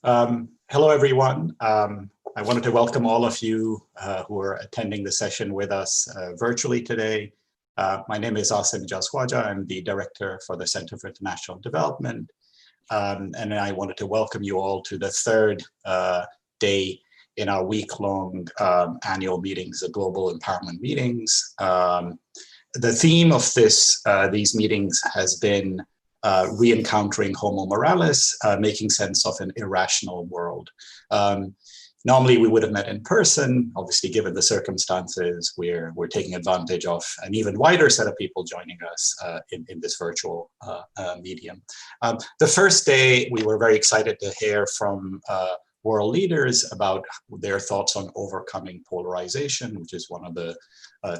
Hello, everyone. I wanted to welcome all of you who are attending the session with us virtually today. My name is Asim Jaswaja. I'm the Director for the Center for International Development. And I wanted to welcome you all to the third day in our week-long annual meetings, the Global Empowerment Meetings. The theme of these meetings has been re-encountering Homo Moralis, making sense of an irrational world. Normally we would have met in person. Obviously, given the circumstances, we're taking advantage of an even wider set of people joining us in this virtual medium. The first day, we were very excited to hear from world leaders about their thoughts on overcoming polarization, which is one of the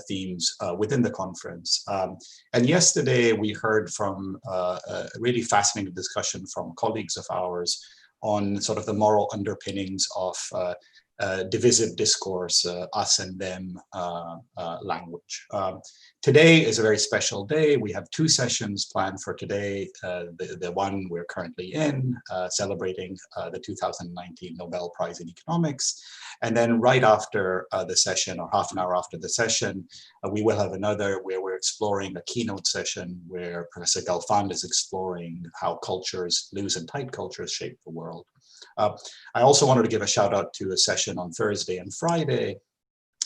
themes within the conference. And yesterday we heard from a really fascinating discussion from colleagues of ours on sort of the moral underpinnings of divisive discourse, us and them language. Today is a very special day. We have two sessions planned for today. The one we're currently in, celebrating the 2019 Nobel Prize in Economics. And then right after the session, or half an hour after the session, we will have another where we're exploring a keynote session where Professor Galfand is exploring how cultures, loose and tight cultures, shape the world. I also wanted to give a shout out to a session on Thursday and Friday,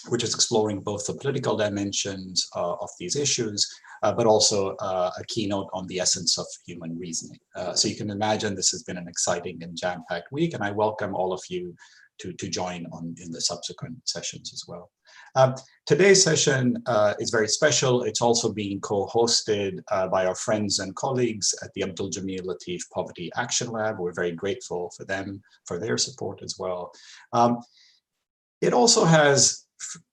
which is exploring both the political dimensions of these issues, but also a keynote on the essence of human reasoning. So you can imagine this has been an exciting and jam-packed week, and I welcome all of you to join in the subsequent sessions as well. Today's session is very special. It's also being co-hosted by our friends and colleagues at the Abdul Jamil Latif Poverty Action Lab. We're very grateful for them, for their support as well. It also has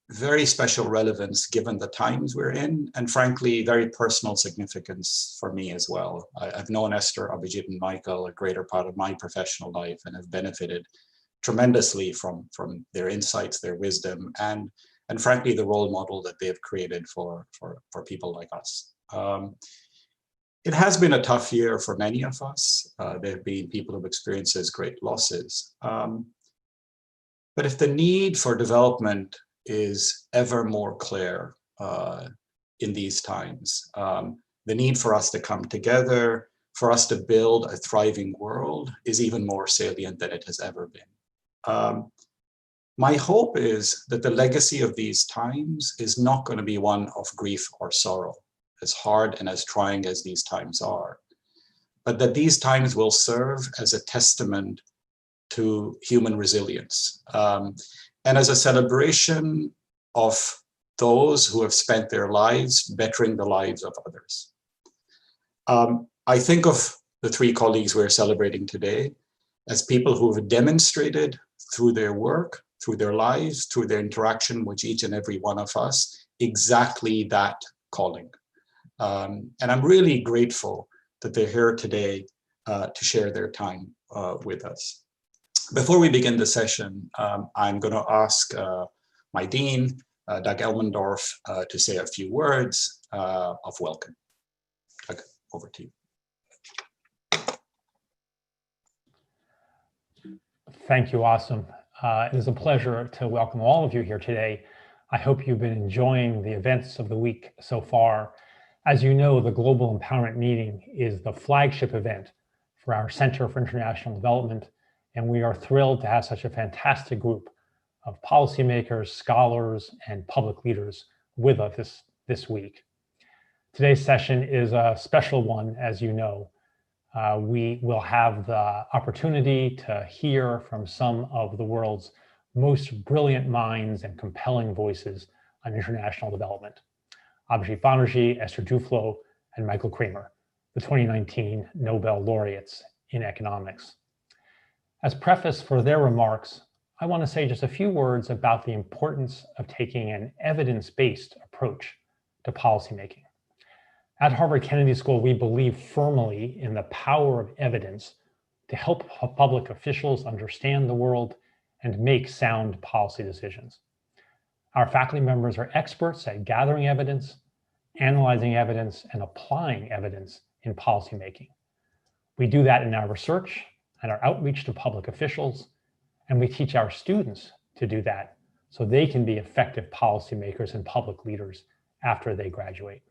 very special relevance given the times we're in, and frankly, very personal significance for me as well. I've known Esther, Abhijit, and Michael a greater part of my professional life and have benefited tremendously from their insights, their wisdom, and frankly, the role model that they've created for people like us. It has been a tough year for many of us. There have been people who've experienced great losses. But if the need for development is ever more clear in these times, the need for us to come together, for us to build a thriving world is even more salient than it has ever been. My hope is that the legacy of these times is not going to be one of grief or sorrow, as hard and as trying as these times are, but that these times will serve as a testament to human resilience and as a celebration of those who have spent their lives bettering the lives of others. I think of the three colleagues we're celebrating today as people who have demonstrated through their work, through their lives, through their interaction with each and every one of us, exactly that calling. And I'm really grateful that they're here today to share their time with us. Before we begin the session, I'm going to ask my dean, Doug Elmendorf, to say a few words of welcome. Doug, over to you. Thank you, Asim. It is a pleasure to welcome all of you here today. I hope you've been enjoying the events of the week so far. As you know, the Global Empowerment Meeting is the flagship event for our Center for International Development, and we are thrilled to have such a fantastic group of policymakers, scholars, and public leaders with us this week. Today's session is a special one, as you know. We will have the opportunity to hear from some of the world's most brilliant minds and compelling voices on international development. Abhijit Banerjee, Esther Duflo, and Michael Kramer, the 2019 Nobel Laureates in economics. As preface for their remarks, I want to say just a few words about the importance of taking an evidence-based approach to policymaking. At Harvard Kennedy School, we believe firmly in the power of evidence to help public officials understand the world and make sound policy decisions. Our faculty members are experts at gathering evidence, analyzing evidence, and applying evidence in policymaking. We do that in our research, and our outreach to public officials, and we teach our students to do that so they can be effective policymakers and public leaders after they graduate.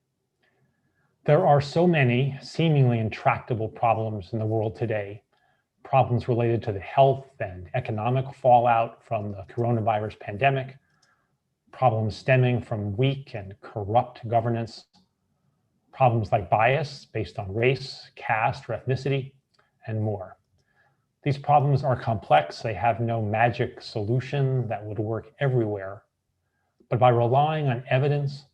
There are so many seemingly intractable problems in the world today, problems related to the health and economic fallout from the coronavirus pandemic, problems stemming from weak and corrupt governance, problems like bias based on race, caste, or ethnicity, and more. These problems are complex. They have no magic solution that would work everywhere. But by relying on evidence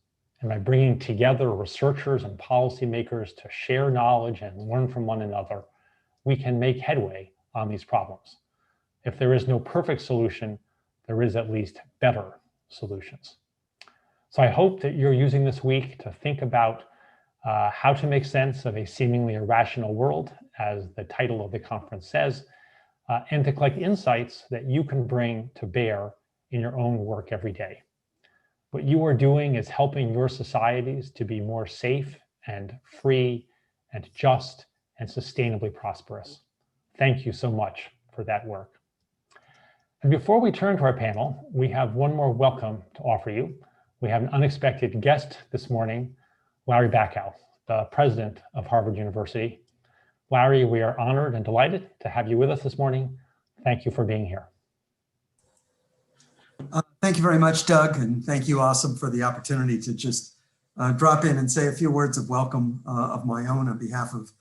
and by bringing together researchers and policymakers to share knowledge and learn from one another, we can make headway on these problems. If there is no perfect solution, there is at least better solutions. So I hope that you're using this week to think about how to make sense of a seemingly irrational world, as the title of the conference says, and to collect insights that you can bring to bear in your own work every day. What you are doing is helping your societies to be more safe and free and just and sustainably prosperous. Thank you so much for that work. And before we turn to our panel, we have one more welcome to offer you. We have an unexpected guest this morning, Larry Bacow, the president of Harvard University. Larry, we are honored and delighted to have you with us this morning. Thank you for being here. Thank you very much, Doug, and thank you, Awesome, for the opportunity to just drop in and say a few words of welcome of my own on behalf of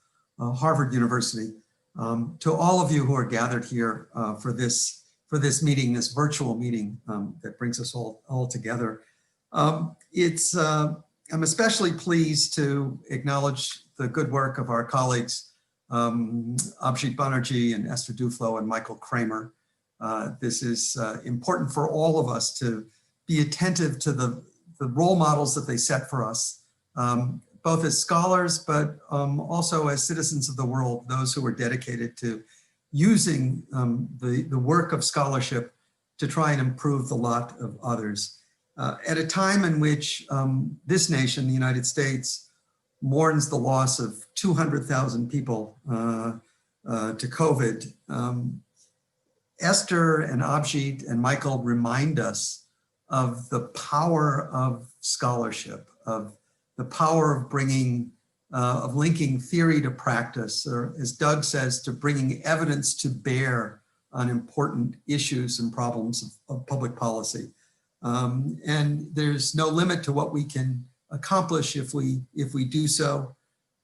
Harvard University. To all of you who are gathered here for this meeting, this virtual meeting that brings us all together. I'm especially pleased to acknowledge the good work of our colleagues, Abhijit Banerjee and Esther Duflo and Michael Kramer. This is important for all of us to be attentive to the role models that they set for us, both as scholars, but also as citizens of the world, those who are dedicated to using the work of scholarship to try and improve the lot of others. At a time in which this nation, the United States, mourns the loss of 200,000 people to COVID, Esther and Abhijit and Michael remind us of the power of scholarship, of the power of bringing, of linking theory to practice, or as Doug says, to bringing evidence to bear on important issues and problems of public policy. And there's no limit to what we can accomplish if we do so.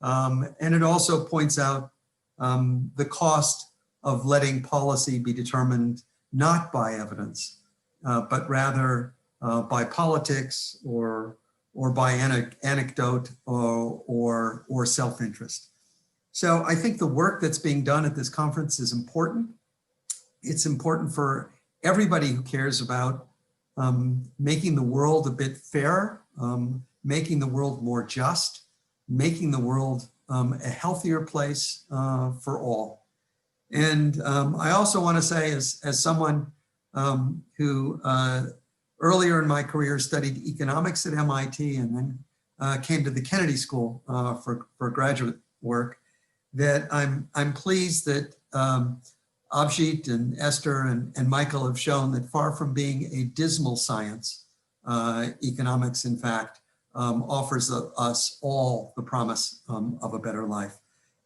And it also points out the cost of letting policy be determined not by evidence, but rather by politics or by anecdote or self-interest. So I think the work that's being done at this conference is important. It's important for everybody who cares about making the world a bit fairer, making the world more just, making the world a healthier place for all. And I also want to say, as someone who earlier in my career studied economics at MIT and then came to the Kennedy School for graduate work, that I'm pleased that Abhijit and Esther and Michael have shown that far from being a dismal science, economics, in fact, offers us all the promise of a better life.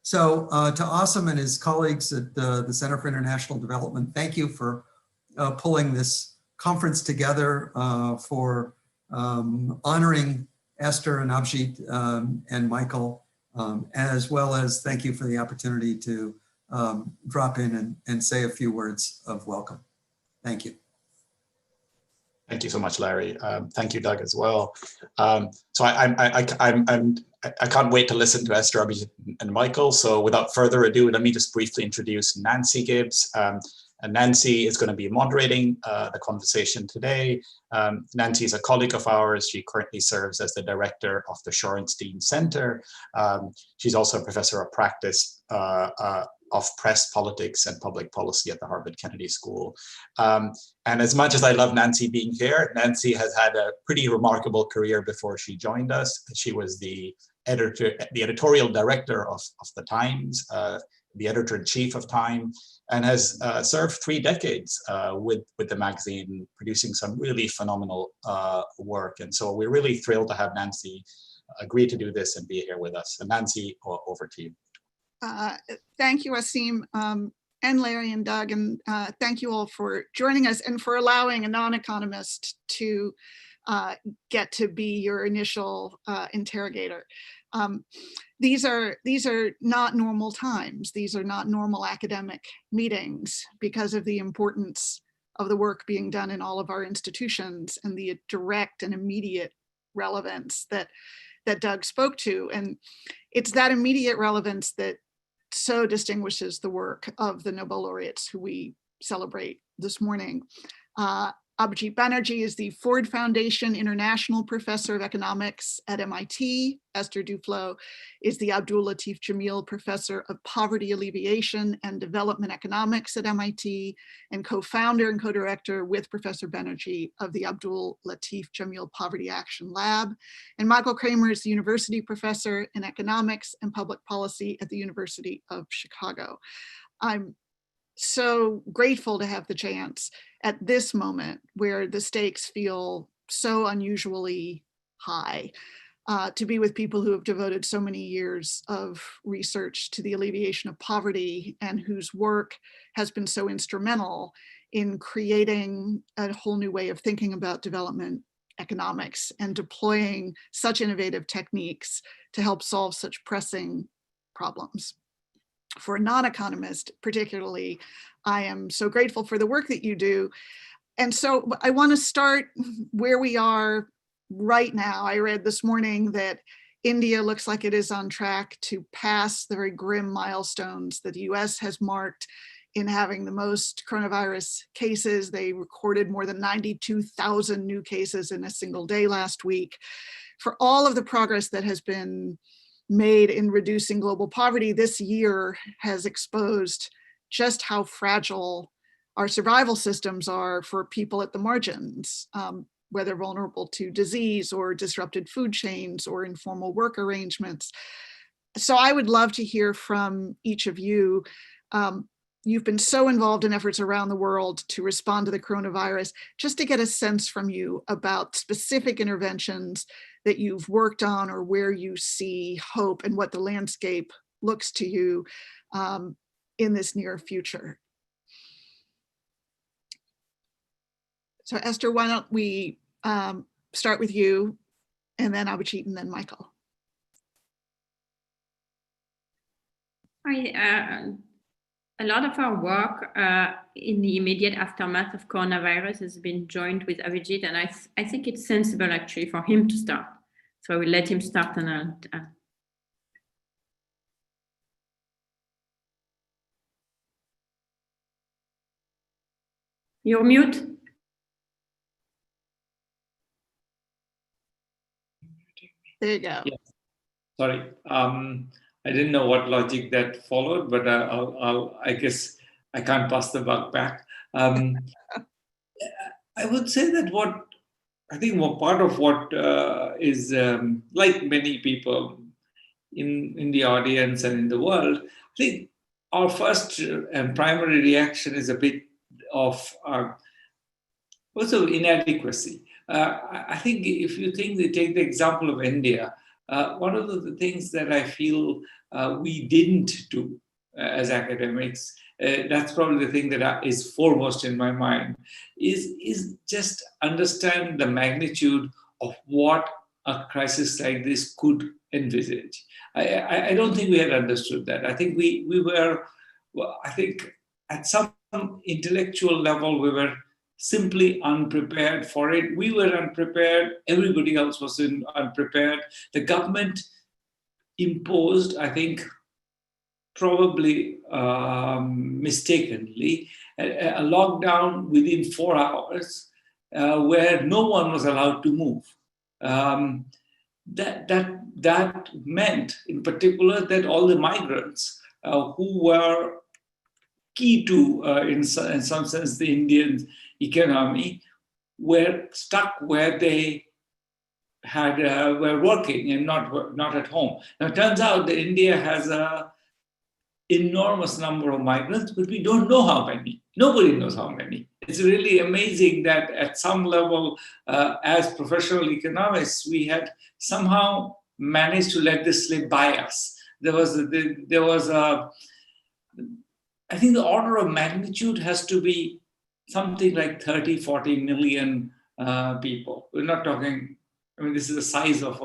So to Awesome and his colleagues at the Center for International Development, thank you for pulling this conference together, for honoring Esther and Abhijit and Michael, as well as thank you for the opportunity to drop in and say a few words of welcome. Thank you. Thank you so much, Larry. Thank you, Doug, as well. So I can't wait to listen to Esther, Abhijit, and Michael. So without further ado, let me just briefly introduce Nancy Gibbs. And Nancy is going to be moderating the conversation today. Nancy is a colleague of ours. She currently serves as the director of the Shorenstein Center. She's also a professor of practice of press politics and public policy at the Harvard Kennedy School. And as much as I love Nancy being here, Nancy has had a pretty remarkable career before she joined us. She was the editorial director of the Times the editor-in-chief of Time, and has served 3 decades with the magazine, producing some really phenomenal work. And so we're really thrilled to have Nancy agree to do this and be here with us. And Nancy, over to you. Thank you, Asim, and Larry and Doug, and thank you all for joining us and for allowing a non-economist to get to be your initial interrogator. These are not normal times. These are not normal academic meetings because of the importance of the work being done in all of our institutions and the direct and immediate relevance that Doug spoke to. And it's that immediate relevance that so distinguishes the work of the Nobel laureates who we celebrate this morning. Abhijit Banerjee is the Ford Foundation International Professor of Economics at MIT. Esther Duflo is the Abdul Latif Jameel Professor of Poverty Alleviation and Development Economics at MIT, and co-founder and co-director with Professor Banerjee of the Abdul Latif Jameel Poverty Action Lab. And Michael Kramer is the University Professor in Economics and Public Policy at the University of Chicago. I'm so grateful to have the chance at this moment where the stakes feel so unusually high to be with people who have devoted so many years of research to the alleviation of poverty and whose work has been so instrumental in creating a whole new way of thinking about development economics and deploying such innovative techniques to help solve such pressing problems. For a non-economist, particularly, I am so grateful for the work that you do. And so I want to start where we are right now. I read this morning that India looks like it is on track to pass the very grim milestones that the US has marked in having the most coronavirus cases. They recorded more than 92,000 new cases in a single day last week. For all of the progress that has been made in reducing global poverty, this year has exposed just how fragile our survival systems are for people at the margins, whether vulnerable to disease or disrupted food chains or informal work arrangements. So I would love to hear from each of you. You've been so involved in efforts around the world to respond to the coronavirus, just to get a sense from you about specific interventions that you've worked on or where you see hope and what the landscape looks to you in this near future. So Esther, why don't we start with you, and then Abhijit, and then Michael. A lot of our work in the immediate aftermath of coronavirus has been joined with Abhijit, and I think it's sensible actually for him to start. So I will let him start, and I'll... You're mute. There you go. Yeah. Sorry. I didn't know what logic that followed, but I guess I can't pass the buck back. I would say that part of what is like many people in the audience and in the world, I think our first and primary reaction is a bit of also inadequacy. I think if you take the example of India, one of the things that I feel we didn't do as academics, that's probably the thing that is foremost in my mind, is just understand the magnitude of what a crisis like this could envisage. I don't think we had understood that. I think we were, I think at some intellectual level, we were simply unprepared for it. We were unprepared. Everybody else was unprepared. The government imposed, I think, probably mistakenly, a lockdown within 4 hours where no one was allowed to move. That meant, in particular, that all the migrants who were key to, in some sense, the Indian economy, were stuck where they were working and not at home. Now, it turns out that India has a enormous number of migrants, but we don't know how many. Nobody knows how many. It's really amazing that at some level, as professional economists, we had somehow managed to let this slip by us. I think the order of magnitude has to be something like 30, 40 million people. We're not talking, I mean, this is the size of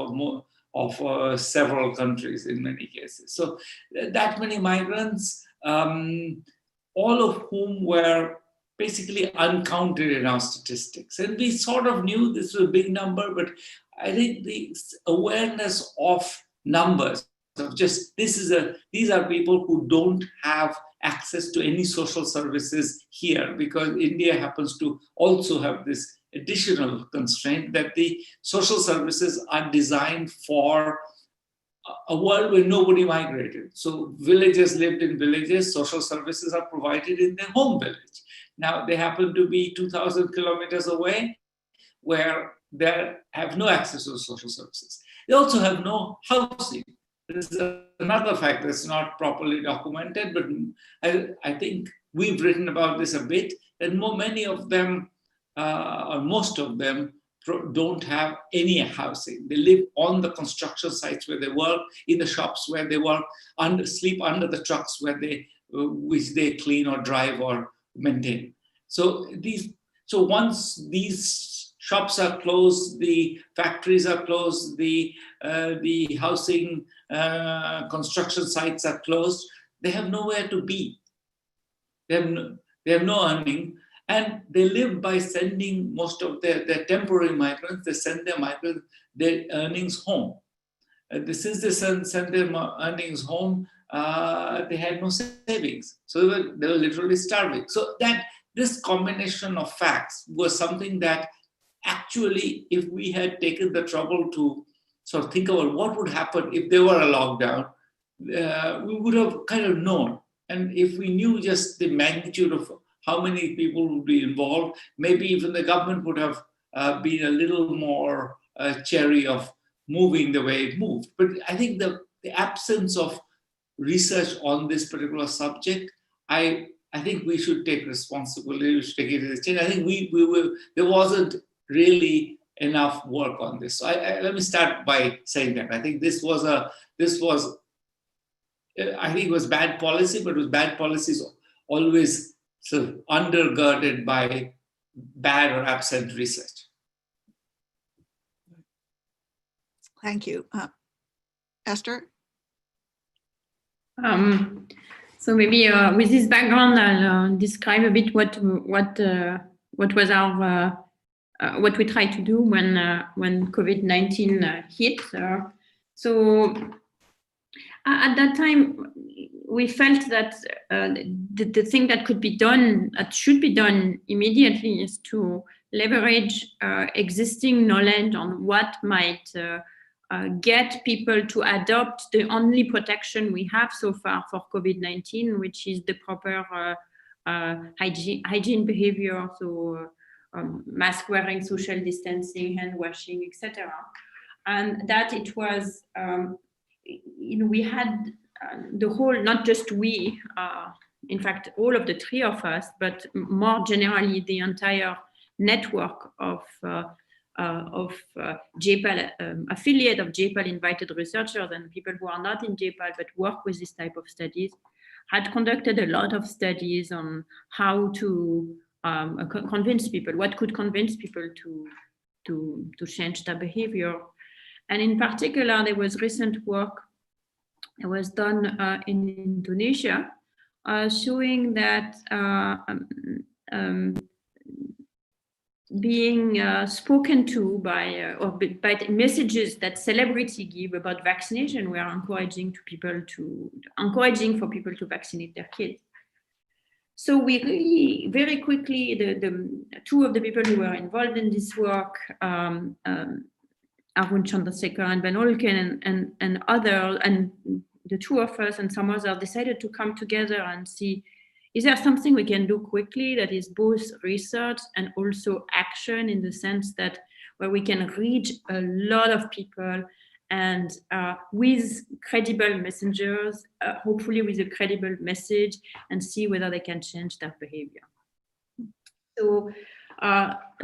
several countries in many cases. So that many migrants, all of whom were basically uncounted in our statistics. And we sort of knew this was a big number, but I think the awareness of numbers, of just these are people who don't have access to any social services here, because India happens to also have this additional constraint that the social services are designed for a world where nobody migrated. So villagers lived in villages, social services are provided in their home village. Now they happen to be 2,000 kilometers away where they have no access to social services. They also have no housing. This is another fact that's not properly documented, but I think we've written about this a bit, that many of them, or most of them, don't have any housing. They live on the construction sites where they work, in the shops where they work, sleep under the trucks which they clean or drive or maintain. So once these shops are closed, the factories are closed, the housing construction sites are closed, they have nowhere to be. They have no earning, and they live by sending most of their temporary migrants, they send their earnings home. Since they send their earnings home, they had no savings. So they were literally starving. So this combination of facts was something that actually, if we had taken the trouble to sort of think about what would happen if there were a lockdown, we would have kind of known. And if we knew just the magnitude of how many people would be involved, maybe even the government would have been a little more chary of moving the way it moved. But I think the absence of research on this particular subject, I think we should take responsibility. We should take it as a change. I think there wasn't really enough work on this. So let me start by saying that I think this was I think it was bad policy, but it was bad policies always sort of undergirded by bad or absent research. Thank you. Esther? So maybe with this background, I'll describe a bit what was our what we tried to do when COVID-19 hit. So at that time, we felt that the thing that could be done, that should be done immediately, is to leverage existing knowledge on what might get people to adopt the only protection we have so far for COVID-19, which is the proper hygiene behavior, so mask wearing, social distancing, hand washing, etc. And that it was, we had the whole, not just we, in fact, all of the three of us, but more generally, the entire network of JPAL, affiliate of JPAL invited researchers and people who are not in JPAL but work with this type of studies, had conducted a lot of studies on how to convince people, what could convince people to change their behavior. And in particular, there was recent work that was done in Indonesia, showing that being spoken to by messages that celebrity give about vaccination were encouraging for people to vaccinate their kids. So we really very quickly, the two of the people who were involved in this work, Arun Chandrasekhar and Ben Olken and other, and the two of us and some others decided to come together and see, is there something we can do quickly that is both research and also action, in the sense that where we can reach a lot of people and with credible messengers, hopefully with a credible message, and see whether they can change their behavior. So,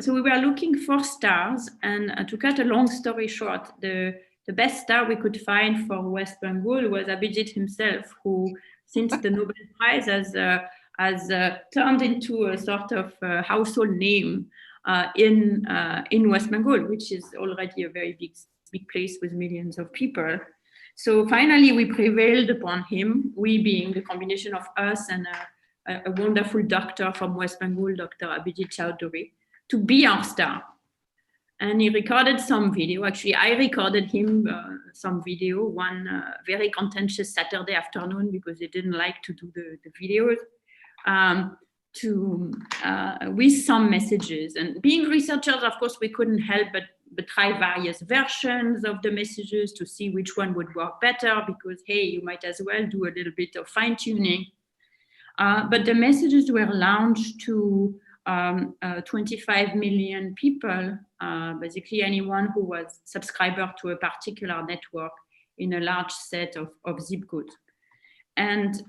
so we were looking for stars, and to cut a long story short, the best star we could find for West Bengal was Abhijit himself, who, since the Nobel Prize, has turned into a sort of household name in West Bengal, which is already a very big place with millions of people. So finally, we prevailed upon him, we being the combination of us and a wonderful doctor from West Bengal, Dr. Abhijit Chowdhury, to be our star. And he recorded some video. Actually, I recorded him some video one very contentious Saturday afternoon because he didn't like to do the videos, with some messages. And being researchers, of course, we couldn't help but try various versions of the messages to see which one would work better, because, hey, you might as well do a little bit of fine tuning. But the messages were launched to 25 million people, basically anyone who was subscriber to a particular network in a large set of zip codes. And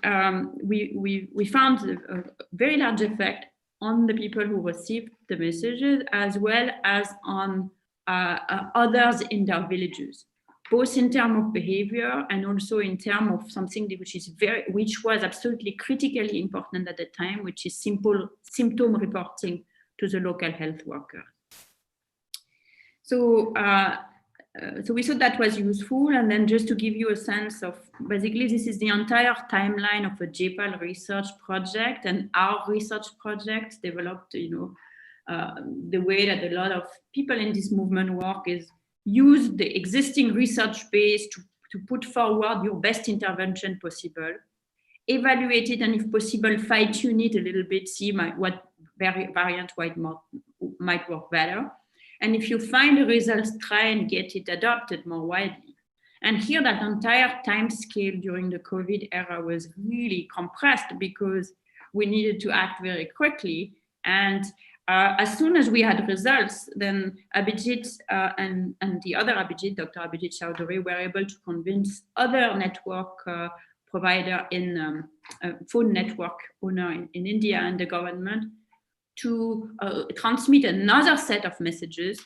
we found a very large effect on the people who received the messages, as well as on others in their villages, both in terms of behavior and also in terms of something which was absolutely critically important at the time, which is symptom reporting to the local health worker. So, so we thought that was useful. And then just to give you a sense of, basically, this is the entire timeline of a JPAL research project, and our research project developed, the way that a lot of people in this movement work is use the existing research base to put forward your best intervention possible, evaluate it, and if possible, fine-tune it a little bit, see what variant might work better. And if you find the results, try and get it adopted more widely. And here, that entire time scale during the COVID era was really compressed because we needed to act very quickly. And as soon as we had results, then Abhijit and the other Abhijit, Dr. Abhijit Chowdhury, were able to convince other network provider in phone network owner in India and the government to transmit another set of messages,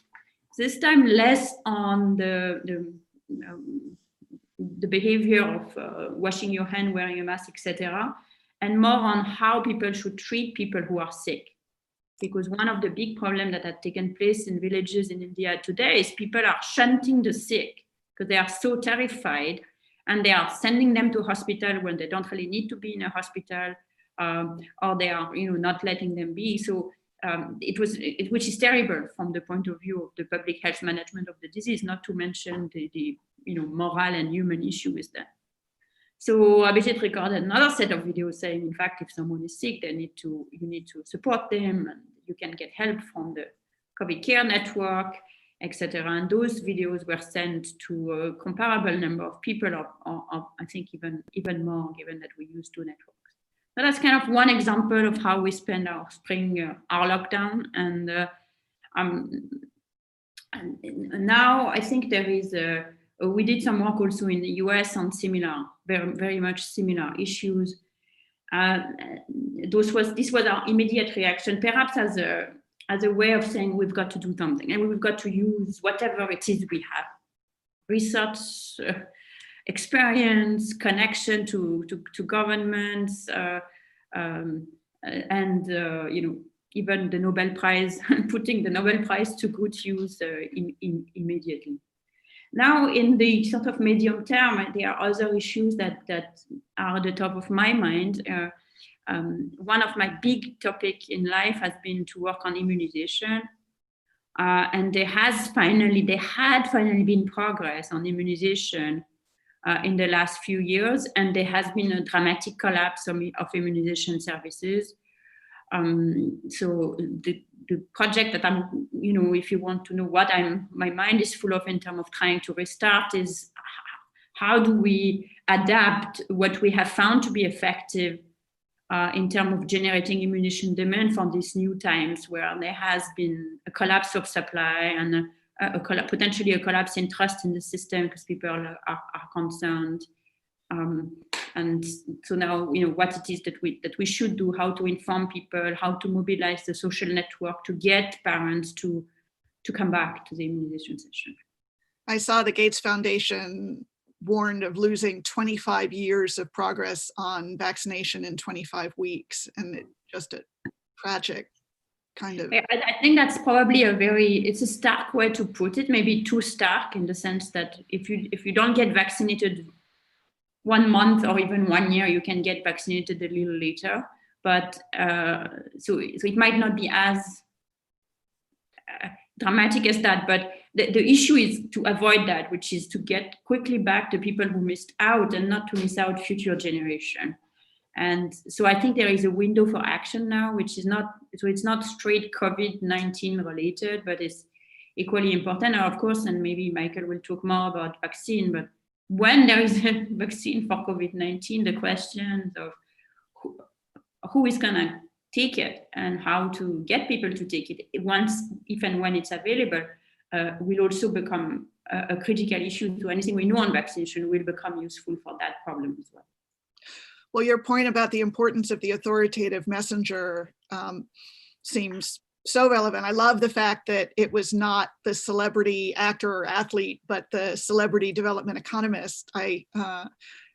this time less on the behavior of washing your hand, wearing a mask, etc., and more on how people should treat people who are sick. Because one of the big problems that had taken place in villages in India today is people are shunting the sick because they are so terrified, and they are sending them to hospital when they don't really need to be in a hospital, or they are not letting them be. So which is terrible from the point of view of the public health management of the disease, not to mention the moral and human issue with that. So Abhijit recorded another set of videos saying, in fact, if someone is sick, you need to support them, and you can get help from the COVID care network, etc. And those videos were sent to a comparable number of people, or I think even more, given that we use two networks. So that's kind of one example of how we spend our spring, our lockdown. And now I think there is we did some work also in the US on similar, very, very much similar issues. This was our immediate reaction, perhaps as a way of saying we've got to do something, and we've got to use whatever it is we have: research, experience, connection to governments, and even the Nobel Prize, putting the Nobel Prize to good use immediately. Now, in the sort of medium term, there are other issues that are at the top of my mind. One of my big topics in life has been to work on immunization. And there had finally been progress on immunization in the last few years, and there has been a dramatic collapse of immunization services. So the project that I'm, if you want to know what my mind is full of in terms of trying to restart is how do we adapt what we have found to be effective in terms of generating immunization demand for these new times where there has been a collapse of supply and potentially a collapse in trust in the system because people are concerned. And so now, what it is that we should do, how to inform people, how to mobilize the social network to get parents to come back to the immunization session. I saw the Gates Foundation warned of losing 25 years of progress on vaccination in 25 weeks, and it's just a tragic kind of. I think that's probably it's a stark way to put it, maybe too stark in the sense that if you don't get vaccinated 1 month or even 1 year, you can get vaccinated a little later. But so it might not be as dramatic as that, but the issue is to avoid that, which is to get quickly back the people who missed out and not to miss out future generation. And so I think there is a window for action now, which is it's not straight COVID-19 related, but it's equally important. Now, of course, and maybe Michael will talk more about vaccine, but when there is a vaccine for COVID-19, the questions of who is going to take it and how to get people to take it once, if and when it's available, will also become a critical issue to anything we know on vaccination will become useful for that problem as well. Well, your point about the importance of the authoritative messenger seems so relevant. I love the fact that it was not the celebrity actor or athlete, but the celebrity development economist. I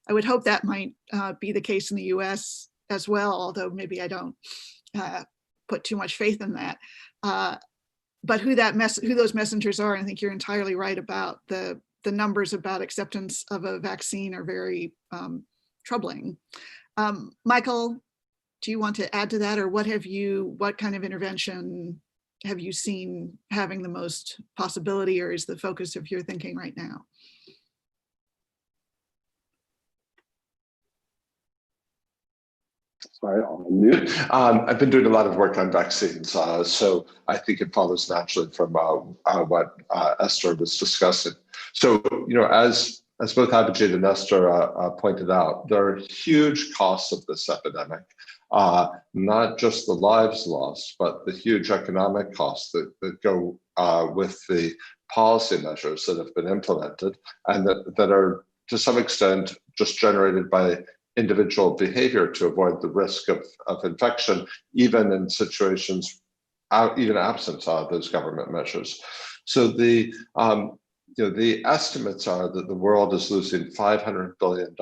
would hope that might be the case in the US as well, although maybe I don't put too much faith in that. But who those messengers are, and I think you're entirely right about the numbers about acceptance of a vaccine are very troubling. Michael, do you want to add to that, or what kind of intervention have you seen having the most possibility, or is the focus of your thinking right now? Sorry, I'll mute. I've been doing a lot of work on vaccines, so I think it follows naturally from what Esther was discussing. So, as both Abhijit and Esther pointed out, there are huge costs of this epidemic, not just the lives lost, but the huge economic costs that go with the policy measures that have been implemented and that are to some extent just generated by individual behavior to avoid the risk of infection, even in situations, even absent those government measures. So the estimates are that the world is losing $500 billion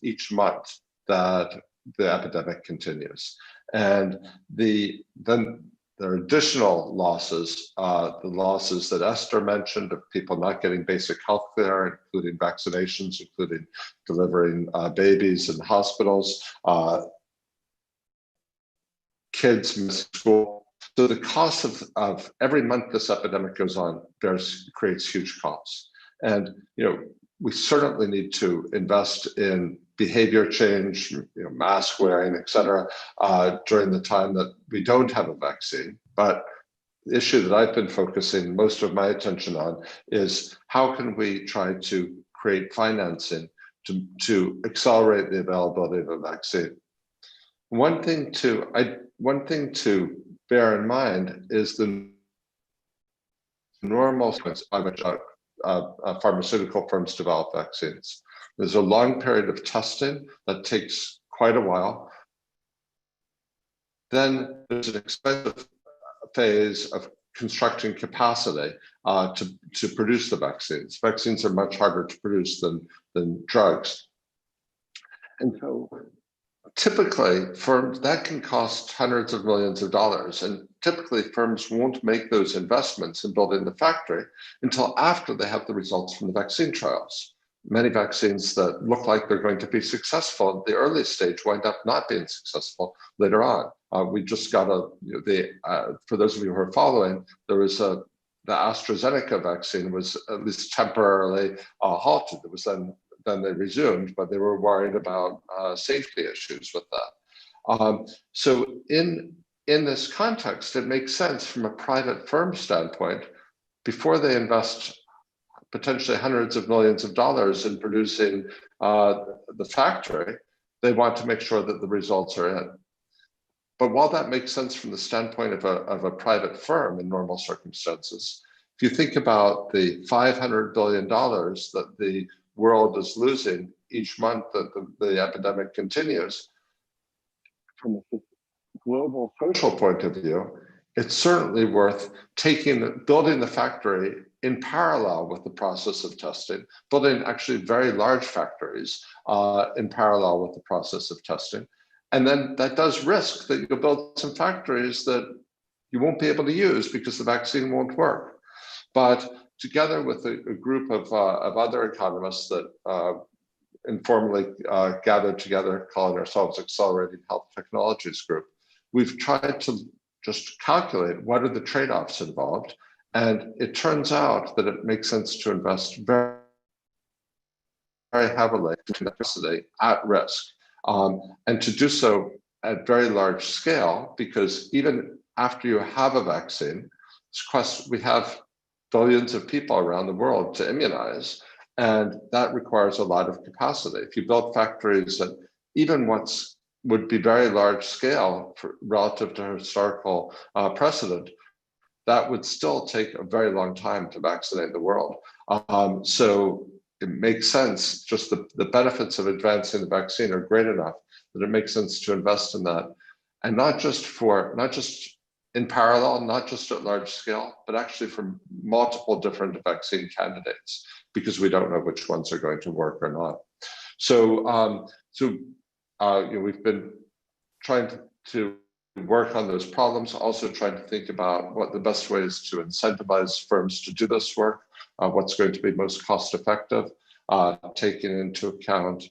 each month that the epidemic continues. And then there are additional losses, the losses that Esther mentioned of people not getting basic health care, including vaccinations, including delivering babies in hospitals, kids miss school. So the cost of every month this epidemic goes on creates huge costs. And we certainly need to invest in behavior change, mask wearing, et cetera, during the time that we don't have a vaccine. But the issue that I've been focusing most of my attention on is how can we try to create financing to accelerate the availability of a vaccine. One thing to bear in mind is the normal sequence by which pharmaceutical firms develop vaccines. There's a long period of testing that takes quite a while. Then there's an expensive phase of constructing capacity to produce the vaccines. Vaccines are much harder to produce than drugs. And so typically firms, that can cost hundreds of millions of dollars. And typically firms won't make those investments in building the factory until after they have the results from the vaccine trials. Many vaccines that look like they're going to be successful at the early stage wind up not being successful later on. We just got for those of you who are following, there was the AstraZeneca vaccine was at least temporarily halted. It was then they resumed, but they were worried about safety issues with that. So in this context, it makes sense from a private firm standpoint, before they invest potentially hundreds of millions of dollars in producing the factory, they want to make sure that the results are in. But while that makes sense from the standpoint of a private firm in normal circumstances, If you think about the $500 billion that the world is losing each month that the epidemic continues, from a global social point of view, it's certainly worth building the factory in parallel with the process of testing, building actually very large factories in parallel with the process of testing. And then that does risk that you'll build some factories that you won't be able to use because the vaccine won't work. But together with a group of other economists that informally gathered together, calling ourselves Accelerating Health Technologies Group, we've tried to just calculate what are the trade-offs involved. And it turns out that it makes sense to invest very, very heavily in capacity at risk. And to do so at very large scale, because even after you have a vaccine, we have billions of people around the world to immunize, and that requires a lot of capacity. If you build factories that even would be very large scale relative to historical precedent, that would still take a very long time to vaccinate the world. So it makes sense, just the benefits of advancing the vaccine are great enough that it makes sense to invest in that. And not just in parallel, not just at large scale, but actually for multiple different vaccine candidates, because we don't know which ones are going to work or not. So, we've been trying to work on those problems, also trying to think about what the best ways to incentivize firms to do this work, what's going to be most cost effective, taking into account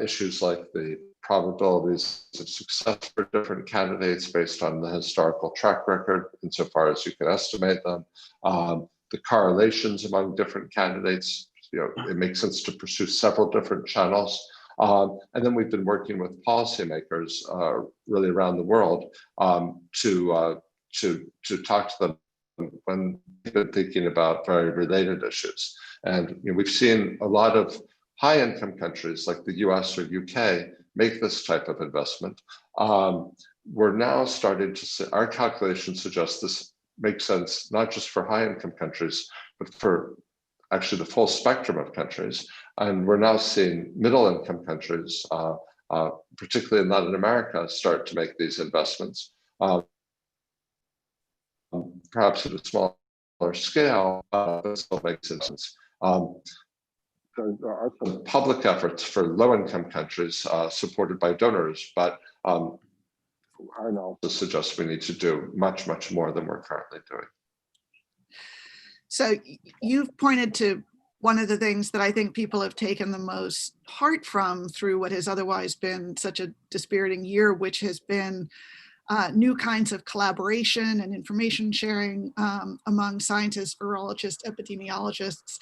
issues like the probabilities of success for different candidates based on the historical track record, insofar as you can estimate them, the correlations among different candidates. It makes sense to pursue several different channels. And then we've been working with policymakers really around the world to talk to them when they've been thinking about very related issues. And we've seen a lot of high-income countries like the US or UK make this type of investment. We're now starting to see, our calculations suggest this makes sense not just for high-income countries, but for actually the full spectrum of countries. And we're now seeing middle-income countries, particularly in Latin America, start to make these investments, perhaps at a smaller scale, but still makes sense. There are some public efforts for low-income countries supported by donors, but our analysis suggests we need to do much, much more than we're currently doing. So you've pointed to one of the things that I think people have taken the most heart from through what has otherwise been such a dispiriting year, which has been new kinds of collaboration and information sharing among scientists, virologists, epidemiologists.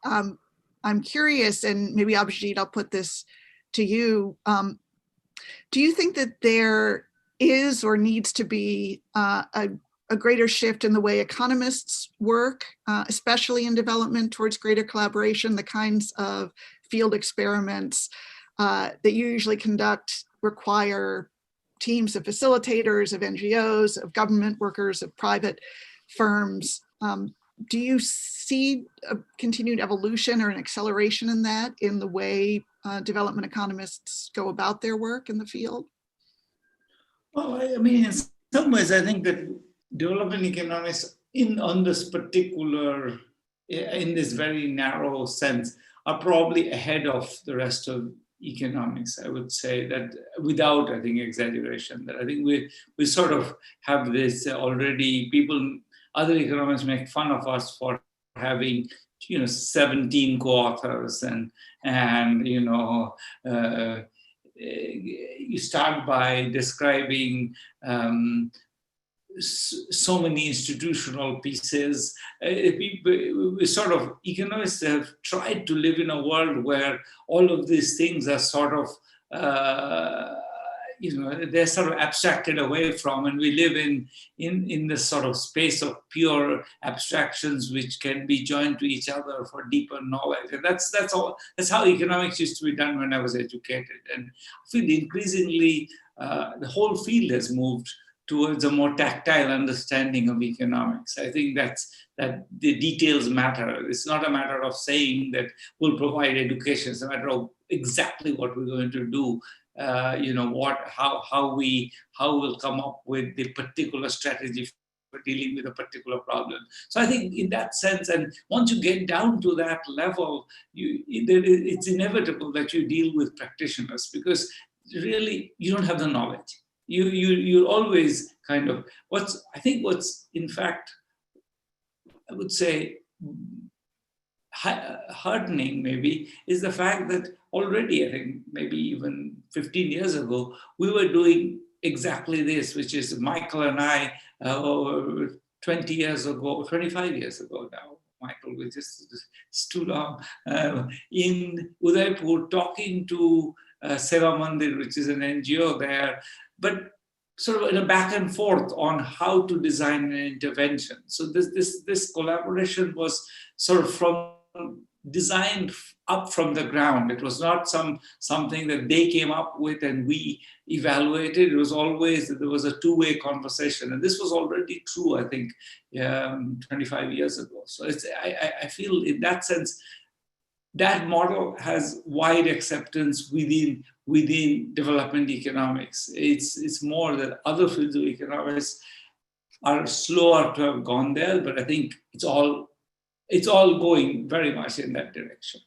I'm curious, and maybe Abhijit, I'll put this to you. Do you think that there is or needs to be a greater shift in the way economists work, especially in development, towards greater collaboration? The kinds of field experiments that you usually conduct require teams of facilitators, of NGOs, of government workers, of private firms. Do you see a continued evolution or an acceleration in that, in the way development economists go about their work in the field? Well, I mean, in some ways, I think that development economists on this particular, in this very narrow sense, are probably ahead of the rest of economics. I would say that without, I think, exaggeration, that I think we sort of have this already. Other economists make fun of us for having 17 co-authors and you start by describing so many institutional pieces. We sort of, economists have tried to live in a world where all of these things are sort of, they're sort of abstracted away from, and we live in this sort of space of pure abstractions which can be joined to each other for deeper knowledge. And that's how economics used to be done when I was educated. And I feel increasingly the whole field has moved towards a more tactile understanding of economics. I think that the details matter. It's not a matter of saying that we'll provide education. It's a matter of exactly what we're going to do. How we'll come up with the particular strategy for dealing with a particular problem. So I think in that sense, and once you get down to that level, it's inevitable that you deal with practitioners, because really you don't have the knowledge. You're always kind of what's in fact, I would say, heartening maybe, is the fact that already, I think maybe even 15 years ago, we were doing exactly this, which is Michael and I, 20 years ago, 25 years ago now, Michael, which is it's too long, in Udaipur, talking to Seva Mandir, which is an NGO there, but sort of in a back and forth on how to design an intervention. So this collaboration was sort of designed up from the ground. It was not something that they came up with and we evaluated. It was always that there was a two-way conversation, and this was already true, I think, 25 years ago. So I feel in that sense, that model has wide acceptance within development economics. It's more that other fields of economics are slower to have gone there, but I think it's all going very much in that direction.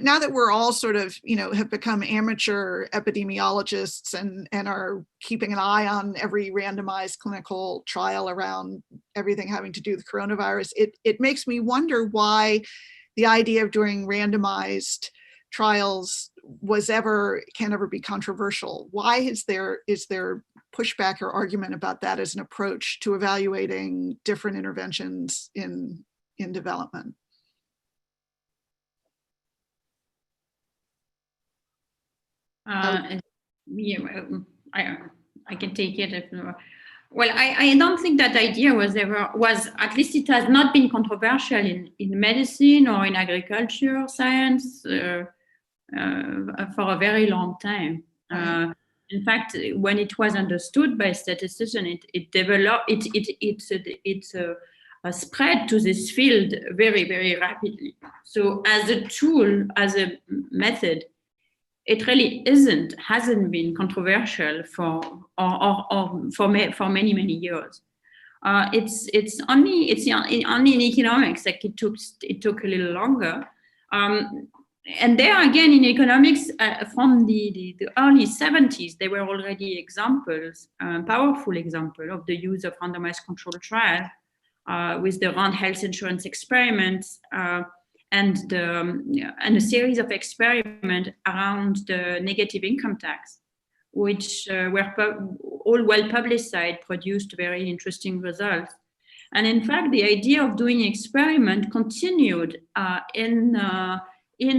Now that we're all sort of, have become amateur epidemiologists and are keeping an eye on every randomized clinical trial around everything having to do with coronavirus, it makes me wonder why the idea of doing randomized trials can ever be controversial. Why is there pushback or argument about that as an approach to evaluating different interventions in development? I can take it. Well, I don't think that idea was, at least it has not been controversial in medicine or in agriculture science for a very long time. Right. In fact, when it was understood by statisticians, it developed, it's spread to this field very, very rapidly. So as a tool, as a method, it really hasn't been controversial for many, many years. It's only in economics that it took a little longer. And there again, in economics, from the early 70s, there were already examples, powerful example of the use of randomized control trial with the Rand health insurance experiments and a series of experiments around the negative income tax, which were all well publicized, produced very interesting results. And in fact, the idea of doing experiment continued in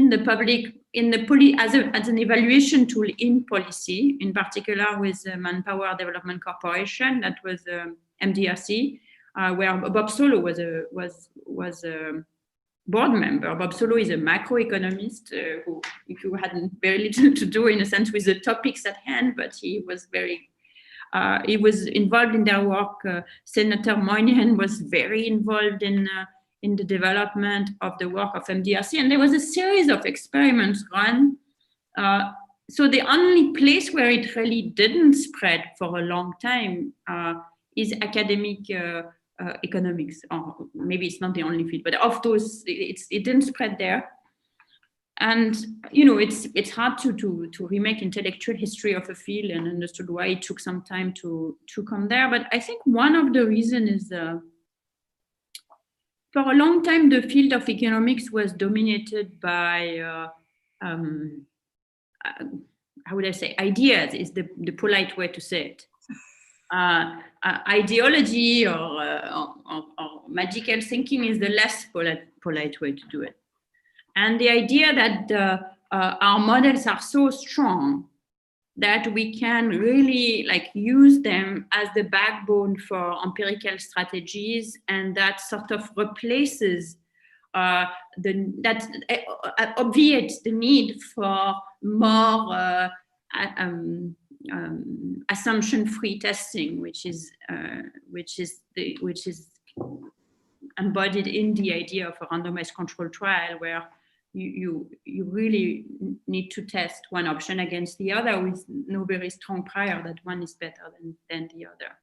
the public, as an evaluation tool in policy, in particular with the Manpower Development Corporation, that was MDRC, where Bob Solow was a board member. Bob Solow is a macroeconomist who had very little to do, in a sense, with the topics at hand, but he was involved in their work. Senator Moynihan was very involved in the development of the work of MDRC, and there was a series of experiments run. So the only place where it really didn't spread for a long time is academic economics, or maybe it's not the only field, but of those, it didn't spread there. And it's hard to remake intellectual history of a field and understood why it took some time to come there. But I think one of the reasons is for a long time the field of economics was dominated by how would I say, ideas is the polite way to say it. Ideology or magical thinking is the less polite way to do it. And the idea that our models are so strong that we can really use them as the backbone for empirical strategies, and that sort of replaces that obviates the need for more assumption-free testing, which is embodied in the idea of a randomized controlled trial, where you really need to test one option against the other with no very strong prior that one is better than the other.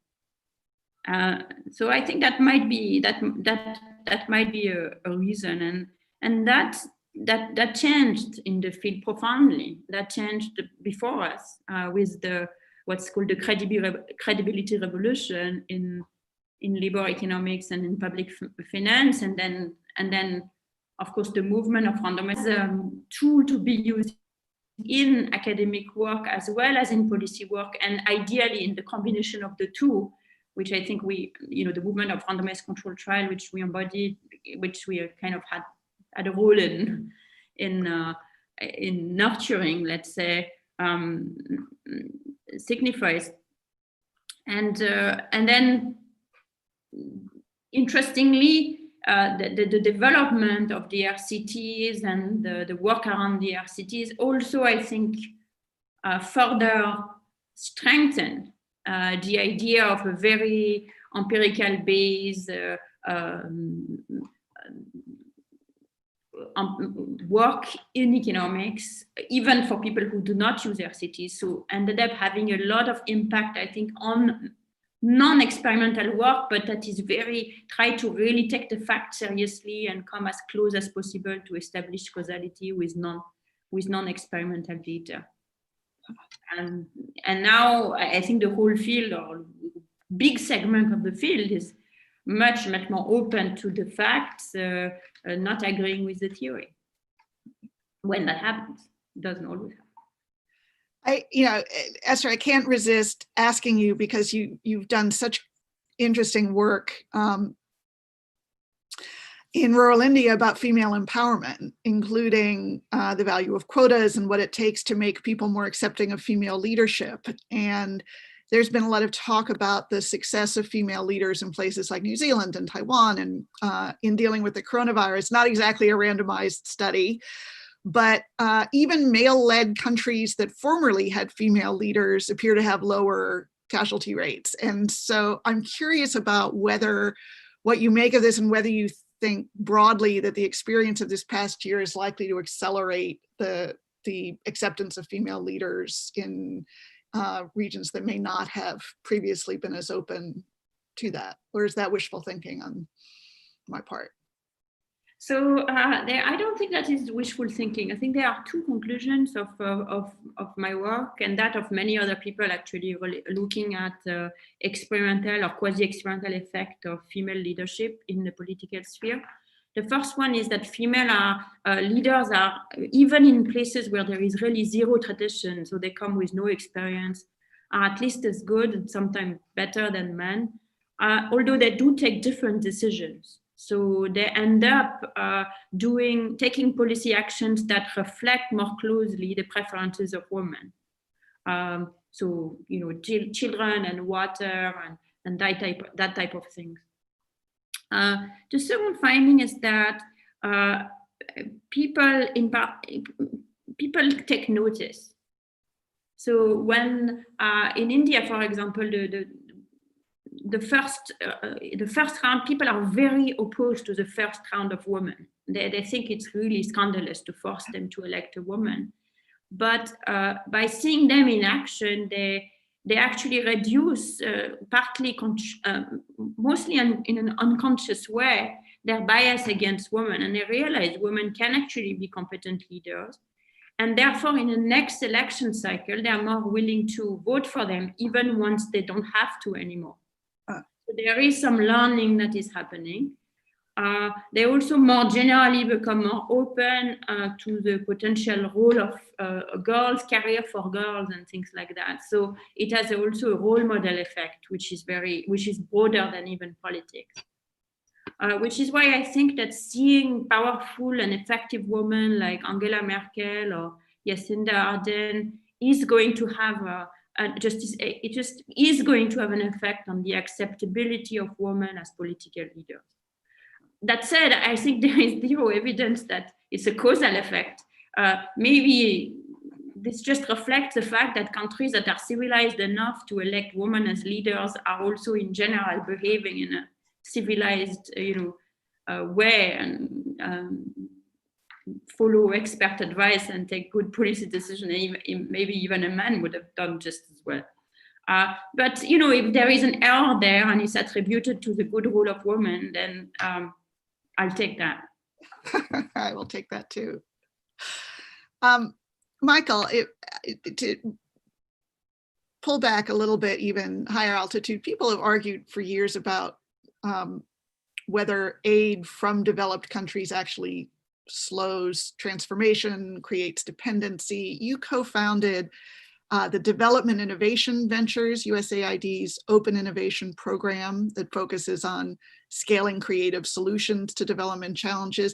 So I think that might be a reason, and that changed in the field profoundly. That changed before us with what's called the credibility revolution in labor economics and in public finance, and then of course the movement of randomized as a tool to be used in academic work as well as in policy work, and ideally in the combination of the two, which I think the movement of randomized controlled trial, which we embodied, which we kind of had a role in nurturing, let's say, signifies. And then, interestingly, the development of the RCTs and the work around the RCTs also, I think, further strengthened the idea of a very empirical base work in economics, even for people who do not use RCTs. So ended up having a lot of impact, I think, on non-experimental work, but that is try to really take the facts seriously and come as close as possible to establish causality with non-experimental data. And now I think the whole field, or big segment of the field, is much more open to the facts, not agreeing with the theory. When that happens, it doesn't always happen. Esther, I can't resist asking you, because you've done such interesting work in rural India about female empowerment, including the value of quotas and what it takes to make people more accepting of female leadership. And there's been a lot of talk about the success of female leaders in places like New Zealand and Taiwan and in dealing with the coronavirus. Not exactly a randomized study, but even male-led countries that formerly had female leaders appear to have lower casualty rates. And so I'm curious about what you make of this, and whether you think broadly that the experience of this past year is likely to accelerate the acceptance of female leaders in regions that may not have previously been as open to that. Or is that wishful thinking on my part? So I don't think that is wishful thinking. I think there are two conclusions of my work, and that of many other people actually looking at experimental or quasi-experimental effect of female leadership in the political sphere. The first one is that female leaders are, even in places where there is really zero tradition, so they come with no experience, are at least as good and sometimes better than men, although they do take different decisions. So they end up taking policy actions that reflect more closely the preferences of women. So, children and water and that type of things. The second finding is that people take notice. So when in India, for example, the first round, people are very opposed to the first round of women. They think it's really scandalous to force them to elect a woman. But by seeing them in action, they actually reduce, mostly in an unconscious way, their bias against women. And they realize women can actually be competent leaders. And therefore, in the next election cycle, they are more willing to vote for them, even once they don't have to anymore. So there is some learning that is happening. They also more generally become more open to the potential role of a girl's career for girls and things like that. So it has also a role model effect, which is broader than even politics. Which is why I think that seeing powerful and effective women like Angela Merkel or Jacinda Ardern is going to have it just is going to have an effect on the acceptability of women as political leaders. That said, I think there is zero evidence that it's a causal effect. Maybe this just reflects the fact that countries that are civilized enough to elect women as leaders are also in general behaving in a civilized way, and follow expert advice and take good policy decisions. Maybe even a man would have done just as well. But if there is an error there and it's attributed to the good role of women, then I'll take that. I will take that too. Michael, to pull back a little bit, even higher altitude, people have argued for years about whether aid from developed countries actually slows transformation, creates dependency. You co-founded the Development Innovation Ventures, USAID's open innovation program that focuses on scaling creative solutions to development challenges.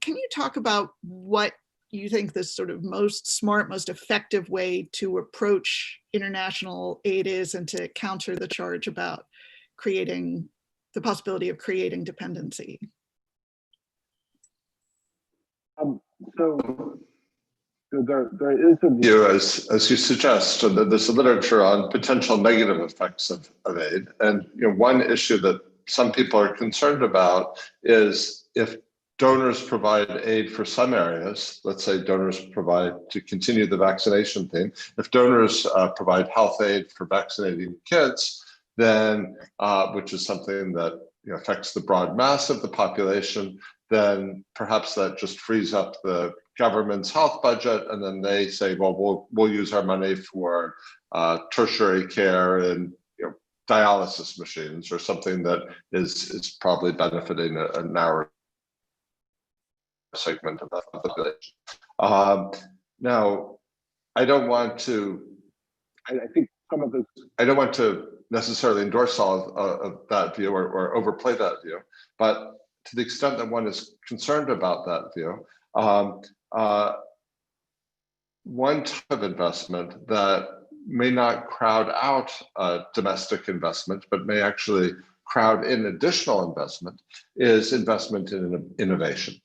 Can you talk about what you think the sort of most smart, most effective way to approach international aid is, and to counter the charge about creating the possibility of creating dependency? So there is a view, as you suggest, that there's a literature on potential negative effects of aid. And one issue that some people are concerned about is if donors provide aid for some areas, let's say donors provide, to continue the vaccination thing, if donors provide health aid for vaccinating kids, then, which is something that affects the broad mass of the population, then perhaps that just frees up the government's health budget, and then they say, well, we'll use our money for tertiary care and dialysis machines, or something that is probably benefiting a narrow segment of the population. Now, I don't want to. I think some of this. I don't want to necessarily endorse all of that view or overplay that view, but to the extent that one is concerned about that view, one type of investment that may not crowd out domestic investment, but may actually crowd in additional investment, is investment in innovation.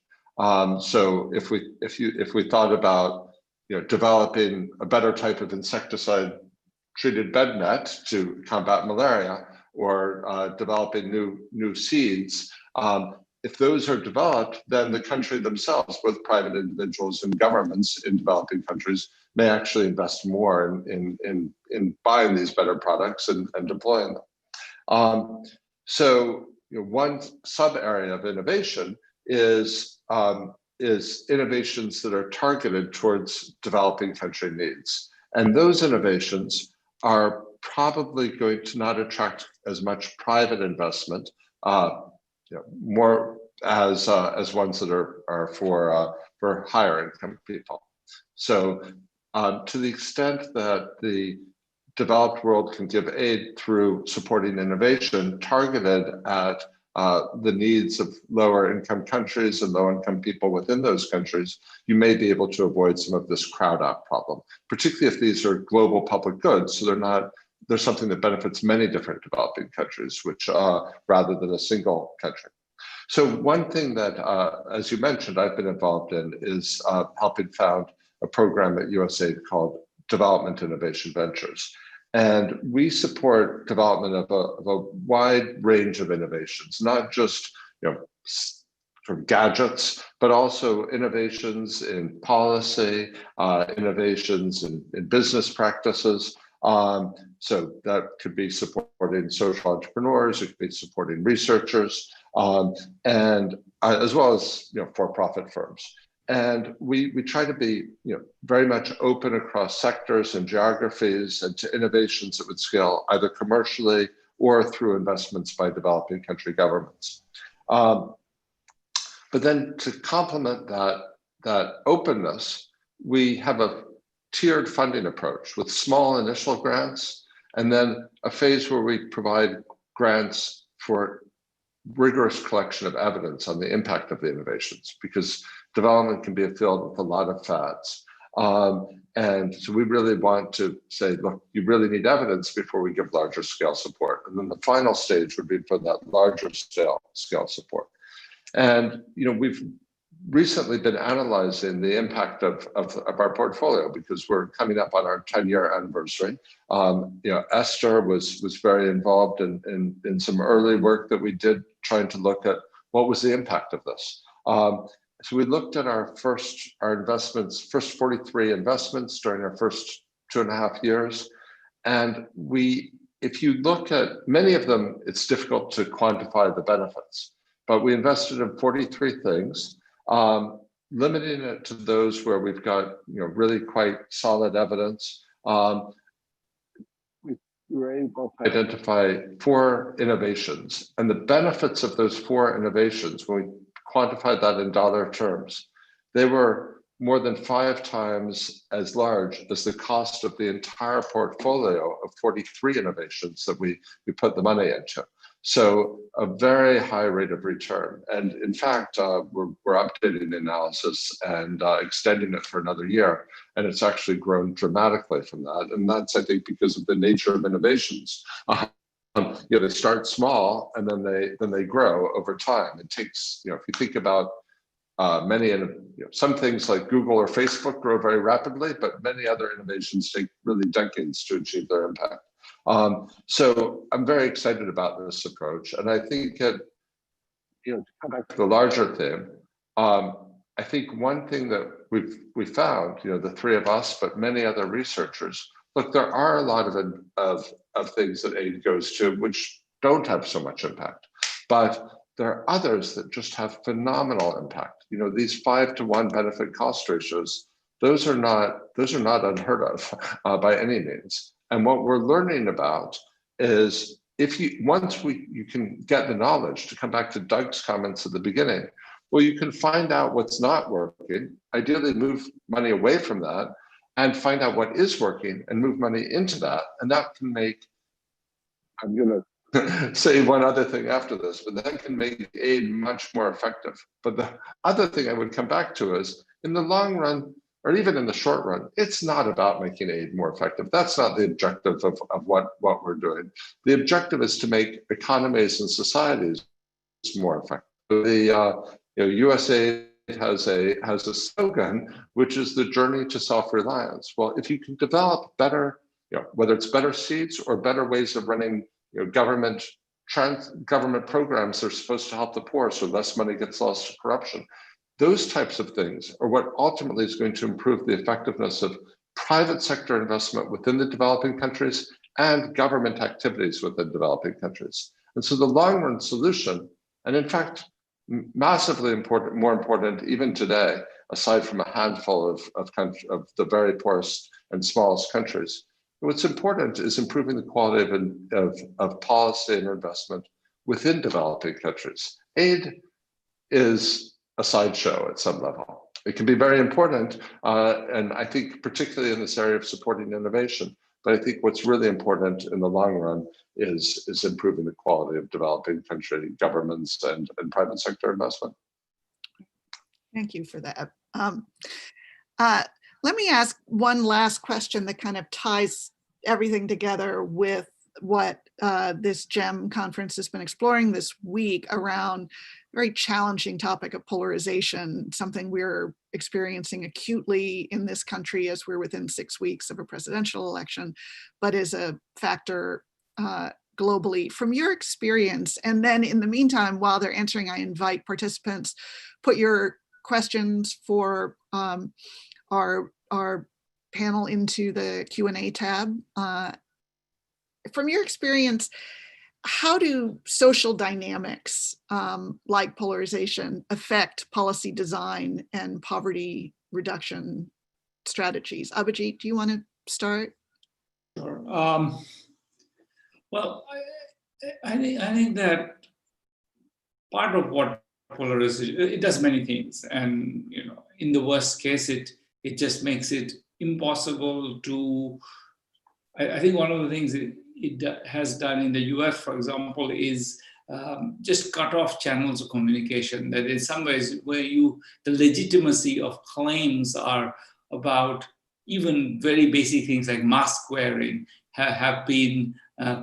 So if we thought about developing a better type of insecticide-treated bed net to combat malaria, or developing new seeds, if those are developed, then the country themselves, both private individuals and governments in developing countries, may actually invest more in buying these better products and deploying them. So one sub area of innovation is innovations that are targeted towards developing country needs, and those innovations are probably going to not attract as much private investment. More as ones that are for higher income people. So to the extent that the developed world can give aid through supporting innovation targeted at the needs of lower income countries and low income people within those countries, you may be able to avoid some of this crowd out problem, particularly if these are global public goods. So they're something that benefits many different developing countries, which rather than a single country. So one thing that, as you mentioned, I've been involved in is helping found a program at USAID called Development Innovation Ventures. And we support development of a wide range of innovations, not just from gadgets, but also innovations in policy, innovations in business practices. So that could be supporting social entrepreneurs, it could be supporting researchers, and as well as for-profit firms. And we try to be very much open across sectors and geographies, and to innovations that would scale either commercially or through investments by developing country governments. But then to complement that openness, we have a tiered funding approach with small initial grants, and then a phase where we provide grants for rigorous collection of evidence on the impact of the innovations, because development can be a field with a lot of fads. And so we really want to say, look, you really need evidence before we give larger scale support. And then the final stage would be for that larger scale support. And we've recently been analyzing the impact of our portfolio because we're coming up on our 10-year anniversary. Esther was very involved in some early work that we did trying to look at what was the impact of this. So we looked at our first 43 investments during our first 2.5 years. And if you look at many of them, it's difficult to quantify the benefits, but we invested in 43 things, limiting it to those where we've got really quite solid evidence. We were able to identify 4 innovations, and the benefits of those 4 innovations, when we quantified that in dollar terms, they were more than 5 times as large as the cost of the entire portfolio of 43 innovations that we put the money into. So a very high rate of return. And in fact, we're updating the analysis and extending it for another year. And it's actually grown dramatically from that. And that's, I think, because of the nature of innovations. They start small and then they grow over time. It takes, if you think about some things like Google or Facebook grow very rapidly, but many other innovations take really decades to achieve their impact. So I'm very excited about this approach, and I think that to come back to the larger theme, I think one thing that we found, the 3 of us, but many other researchers, look, there are a lot of things that aid goes to which don't have so much impact, but there are others that just have phenomenal impact. These 5-to-1 benefit cost ratios, those are not unheard of by any means. And what we're learning about is once you can get the knowledge, to come back to Doug's comments at the beginning, well, you can find out what's not working, ideally move money away from that, and find out what is working and move money into that. And that can make, I'm gonna say one other thing after this, but that can make aid much more effective. But the other thing I would come back to is, in the long run, or even in the short run, it's not about making aid more effective. That's not the objective of what we're doing. The objective is to make economies and societies more effective. The USAID has a slogan, which is the journey to self-reliance. Well, if you can develop better, whether it's better seeds or better ways of running government programs that are supposed to help the poor so less money gets lost to corruption. Those types of things are what ultimately is going to improve the effectiveness of private sector investment within the developing countries and government activities within developing countries. And so the long run solution, and in fact, massively important, more important even today, aside from a handful of the very poorest and smallest countries, what's important is improving the quality of policy and investment within developing countries. Aid is a sideshow at some level. It can be very important, and I think particularly in this area of supporting innovation, but I think what's really important in the long run is improving the quality of developing country governments and private sector investment. Thank you for that. Let me ask one last question that kind of ties everything together with what this GEM conference has been exploring this week around a very challenging topic of polarization, something we're experiencing acutely in this country as we're within 6 weeks of a presidential election, but is a factor globally. From your experience, and then in the meantime, while they're answering, I invite participants, put your questions for our panel into the Q&A tab. From your experience, how do social dynamics like polarization affect policy design and poverty reduction strategies? Abhijit, do you want to start? Sure. Well, I think that part of what polarization, it does many things, and in the worst case, it just makes it impossible to. I think one of the things it has done in the US, for example, is just cut off channels of communication. That in some ways, where the legitimacy of claims are about even very basic things like mask wearing have been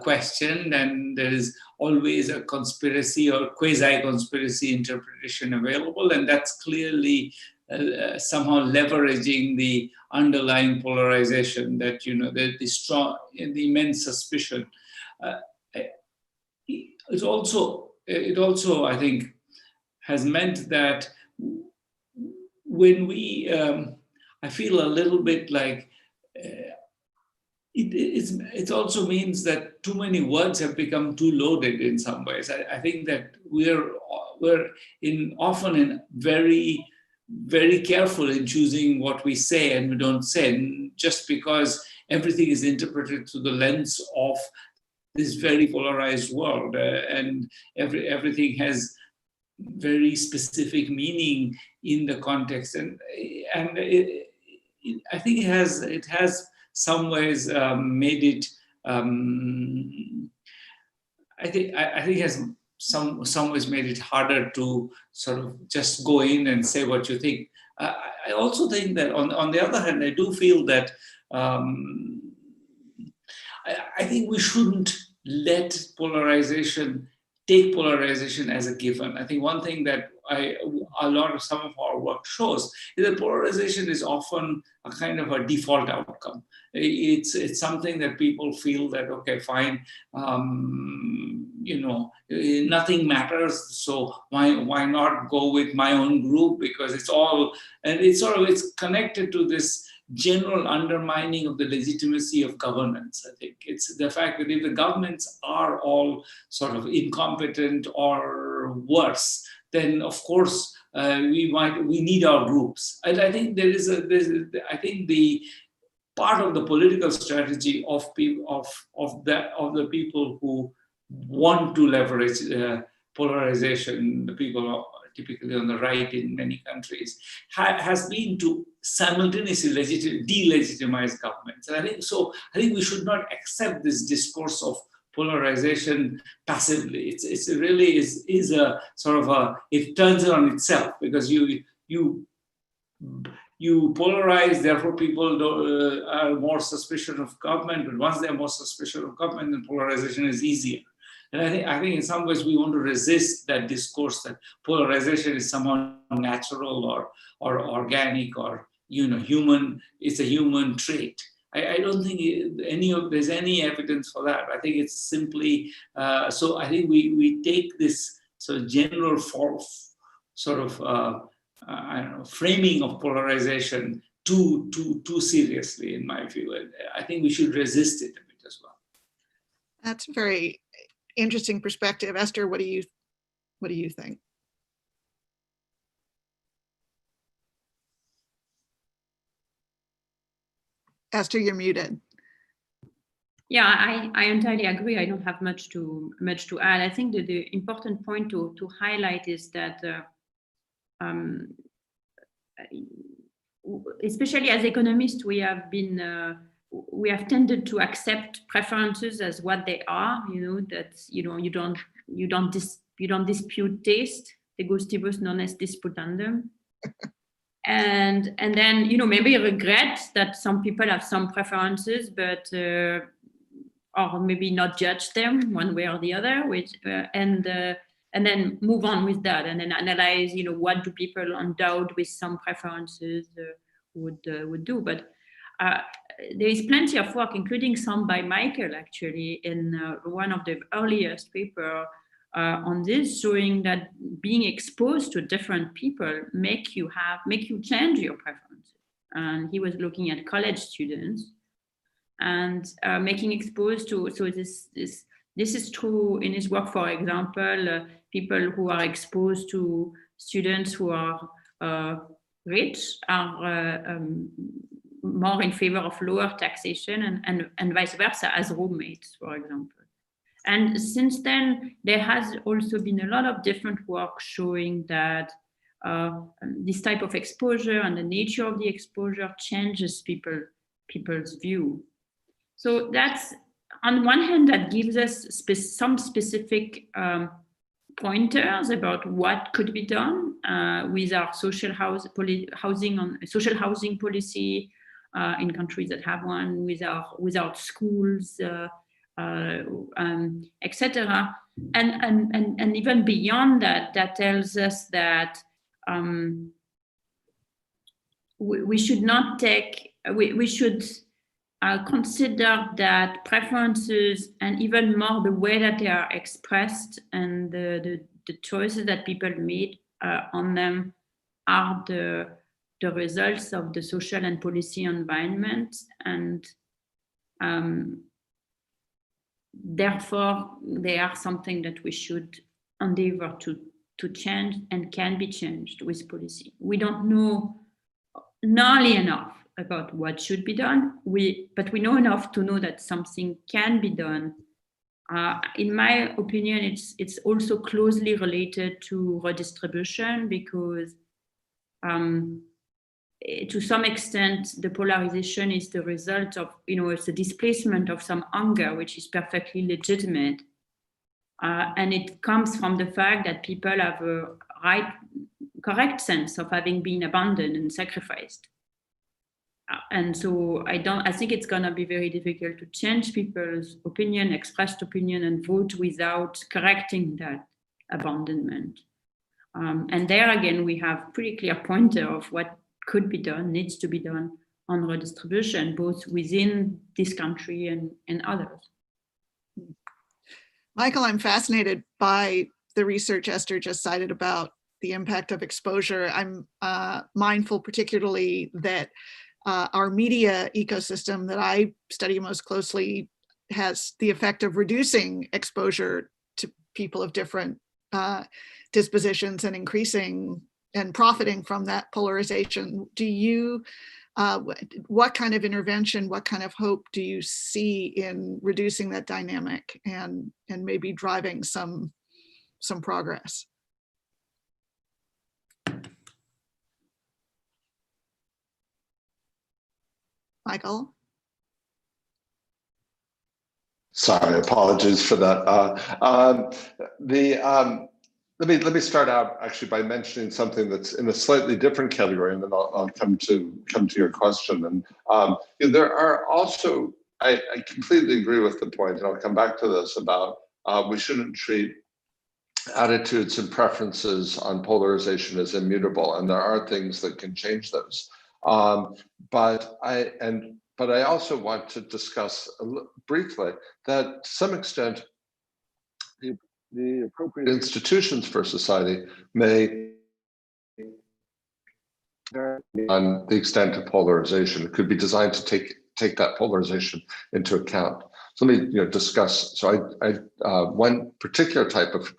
questioned, and there is always a conspiracy or quasi-conspiracy interpretation available, and that's clearly somehow leveraging the underlying polarization that, the strong, the immense suspicion. It also, I think, has meant that when we, I feel a little bit like it also means that too many words have become too loaded in some ways. I think that we're often very, very careful in choosing what we say and we don't say, and just because everything is interpreted through the lens of this very polarized world, and everything has very specific meaning in the context, and I think it has some ways made it. I think it has some ways made it harder to sort of just go in and say what you think. I also think that on the other hand, I do feel that I think we shouldn't take polarization as a given. I think one thing that some of our work shows is that polarization is often a kind of a default outcome. It's something that people feel that, okay, fine, nothing matters, so why not go with my own group, because it's connected to this general undermining of the legitimacy of governance. I think it's the fact that if the governments are all sort of incompetent or worse, then of course we need our groups. And I think I think the part of the political strategy of the people who want to leverage polarization, the people typically on the right in many countries, has been to simultaneously delegitimize governments. And I think we should not accept this discourse of polarization passively. It really is a sort of it turns it on itself, because you polarize, therefore people are more suspicious of government, but once they're more suspicious of government, then polarization is easier. And I think in some ways we want to resist that discourse that polarization is somehow natural or organic or human. It's a human trait. I don't think there's any evidence for that. I think it's simply so. I think we take this sort of general framing of polarization too seriously, in my view. And I think we should resist it a bit as well. That's very interesting perspective. Esther, what do you think? Esther, you're muted. Yeah, I entirely agree. I don't have much to add. I think that the important point to highlight is that especially as economists, we have tended to accept preferences as what they are. You don't dispute taste. De gustibus non est disputandum. And then maybe regret that some people have some preferences, but or maybe not judge them one way or the other, and then move on with that, and then analyze what do people endowed with some preferences would do. But there is plenty of work, including some by Michael actually in one of the earliest paper on this, showing that being exposed to different people make you change your preferences. And he was looking at college students and making exposed to, so this is true in his work. For example, people who are exposed to students who are rich are more in favor of lower taxation, and vice versa as roommates, for example. And since then, there has also been a lot of different work showing that this type of exposure and the nature of the exposure changes people's view. So that's, on one hand, that gives us some specific pointers about what could be done with our social housing policy in countries that have one, with our schools, etc. And even beyond that, that tells us that we should not take, we should consider that preferences and even more the way that they are expressed and the choices that people made on them are the results of the social and policy environment, and therefore they are something that we should endeavor to change and can be changed with policy. We don't know nearly enough about what should be done, but we know enough to know that something can be done. In my opinion, it's also closely related to redistribution, because to some extent, the polarization is the result of, it's a displacement of some anger, which is perfectly legitimate. And it comes from the fact that people have a correct sense of having been abandoned and sacrificed. And so I think it's going to be very difficult to change people's opinion, expressed opinion, and vote without correcting that abandonment. And there again, we have pretty clear pointer of what could be done, needs to be done on redistribution, both within this country and others. Michael, I'm fascinated by the research Esther just cited about the impact of exposure. I'm mindful particularly that our media ecosystem that I study most closely has the effect of reducing exposure to people of different dispositions and increasing and profiting from that polarization. Do you, what kind of intervention, what kind of hope do you see in reducing that dynamic and maybe driving some progress? Michael? Sorry, apologies for that. Let me start out actually by mentioning something that's in a slightly different category, and then I'll come to your question. And there are also, I completely agree with the point, and I'll come back to this about we shouldn't treat attitudes and preferences on polarization as immutable, and there are things that can change those. But I also want to discuss briefly that to some extent, the appropriate institutions for society may vary on the extent of polarization. It could be designed to take that polarization into account. So let me discuss. So one particular type of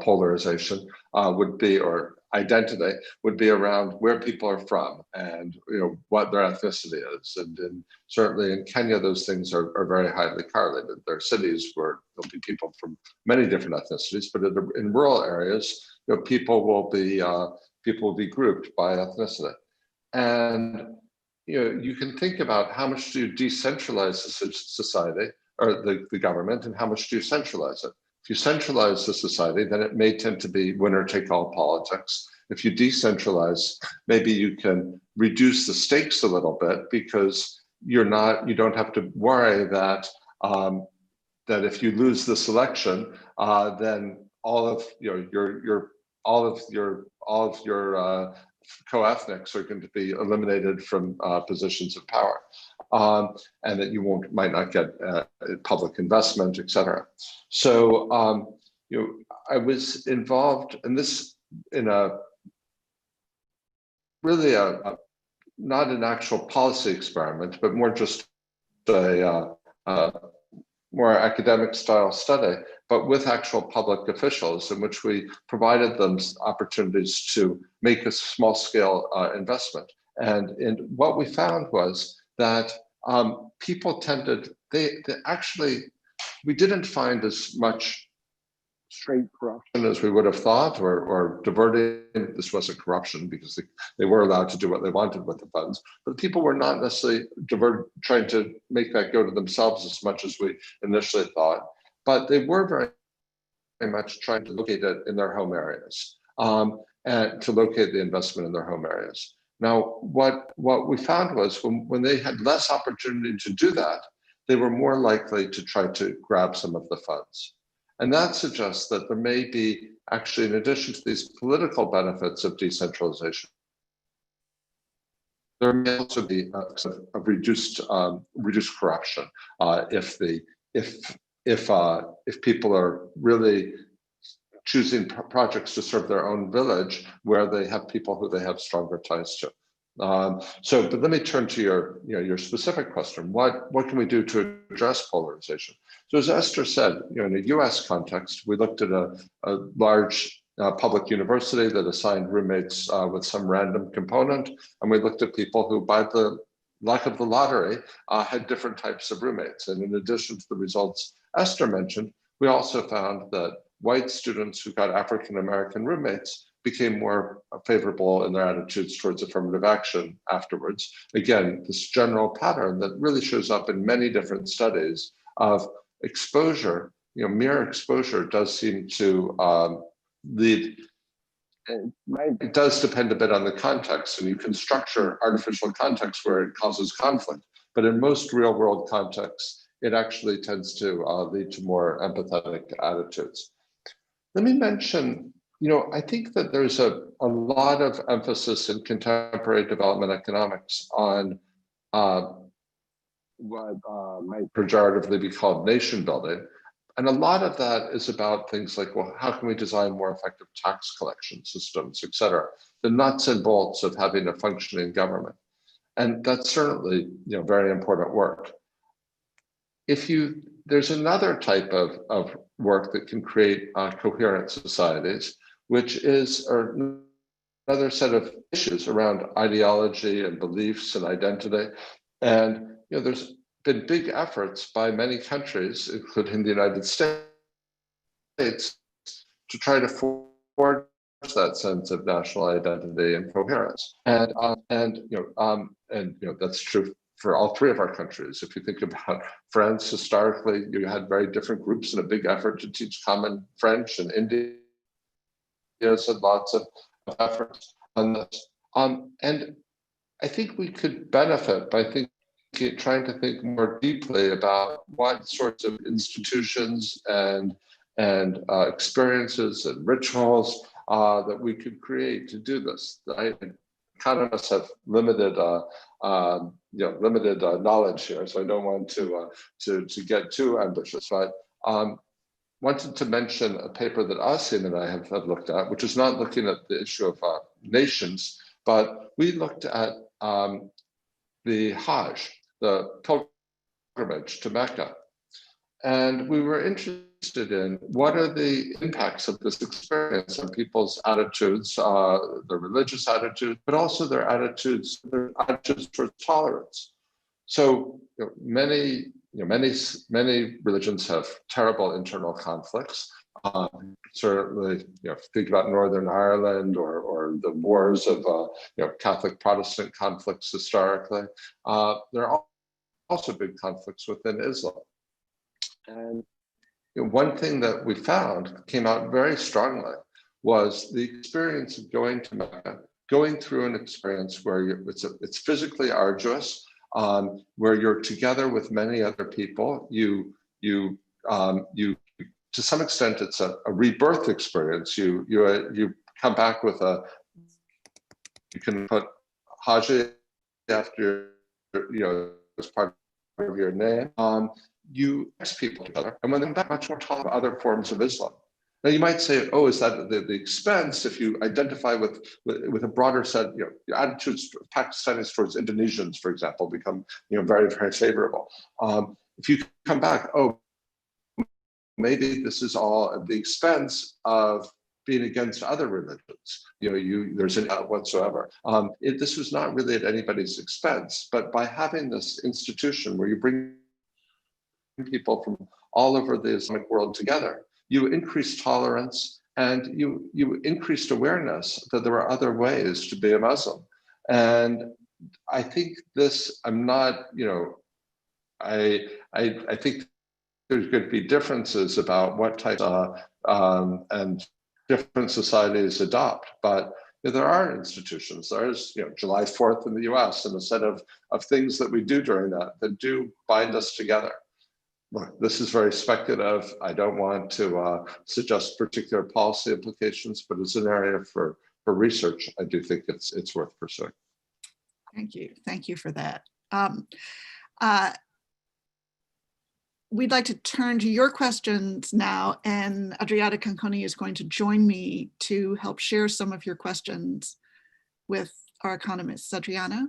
polarization would be, or identity would be, around where people are from and what their ethnicity is. And certainly in Kenya, those things are very highly correlated. There are cities where there'll be people from many different ethnicities, but in rural areas, people will be grouped by ethnicity. And you can think about how much do you decentralize the society or the government, and how much do you centralize it? If you centralize the society, then it may tend to be winner-take-all politics. If you decentralize, maybe you can reduce the stakes a little bit, because you don't have to worry that that if you lose this election, then all of your co-ethnics are going to be eliminated from positions of power, and that you might not get public investment, etc. So I was involved in this in not an actual policy experiment, but more just a more academic style study, but with actual public officials, in which we provided them opportunities to make a small scale investment. And what we found was that people tended, we didn't find as much straight corruption as we would have thought, or diverting. This wasn't corruption, because they were allowed to do what they wanted with the funds, but people were not necessarily trying to make that go to themselves as much as we initially thought. But they were very, very much trying to locate it in their home areas, and to locate the investment in their home areas. Now, what we found was when they had less opportunity to do that, they were more likely to try to grab some of the funds. And that suggests that there may be, actually, in addition to these political benefits of decentralization, there may also be a reduced corruption if people are really choosing projects to serve their own village where they have people who they have stronger ties to. But let me turn to your specific question. What can we do to address polarization? So as Esther said, in a US context, we looked at a large public university that assigned roommates with some random component, and we looked at people who, by the luck of the lottery, had different types of roommates. And in addition to the results Esther mentioned, we also found that white students who got African-American roommates became more favorable in their attitudes towards affirmative action afterwards. Again, this general pattern that really shows up in many different studies of exposure, mere exposure does seem to lead. It does depend a bit on the context, and you can structure artificial context where it causes conflict. But in most real world contexts, it actually tends to lead to more empathetic attitudes. Let me mention, I think that there's a lot of emphasis in contemporary development economics on what might pejoratively be called nation building. And a lot of that is about things like, well, how can we design more effective tax collection systems, et cetera, the nuts and bolts of having a functioning government. And that's certainly, very important work. There's another type of work that can create coherent societies, which is another set of issues around ideology and beliefs and identity. And there's been big efforts by many countries, including the United States, to try to forge that sense of national identity and coherence. And that's true for all three of our countries. If you think about France, historically, you had very different groups in a big effort to teach common French, and India has had lots of efforts on this. And I think we could benefit by trying to think more deeply about what sorts of institutions and experiences and rituals that we could create to do this. Economists have limited knowledge here, so I don't want to get too ambitious. But wanted to mention a paper that Asim and I have looked at, which is not looking at the issue of nations, but we looked at the Hajj, the pilgrimage to Mecca. And we were interested in what are the impacts of this experience on people's attitudes, their religious attitudes, but also their attitudes towards tolerance. So many religions have terrible internal conflicts. Certainly, think about Northern Ireland or the wars of Catholic Protestant conflicts historically. There are also big conflicts within Islam. And one thing that we found came out very strongly was the experience of going to Mecca, going through an experience where it's physically arduous, where you're together with many other people. You to some extent, it's a rebirth experience. You come back with you can put Haji after as part of your name. You mix people together, and when they're much more tolerant of other forms of Islam. Now you might say, oh, is that the expense if you identify with a broader set, your attitudes of Pakistanis towards Indonesians, for example, become very, very favorable. If you come back, oh, maybe this is all at the expense of being against other religions. There's an whatsoever. This was not really at anybody's expense, but by having this institution where you bring people from all over the Islamic world together, you increase tolerance and you increased awareness that there are other ways to be a Muslim. And I think this, I think there's going to be differences about what types and different societies adopt, but there are institutions. There's July 4th in the US and a set of things that we do during that do bind us together. Look, this is very speculative. I don't want to suggest particular policy implications, but it's an area for research. I do think it's worth pursuing. Thank you. Thank you for that. We'd like to turn to your questions now, and Adriana Conconi is going to join me to help share some of your questions with our economists. Adriana?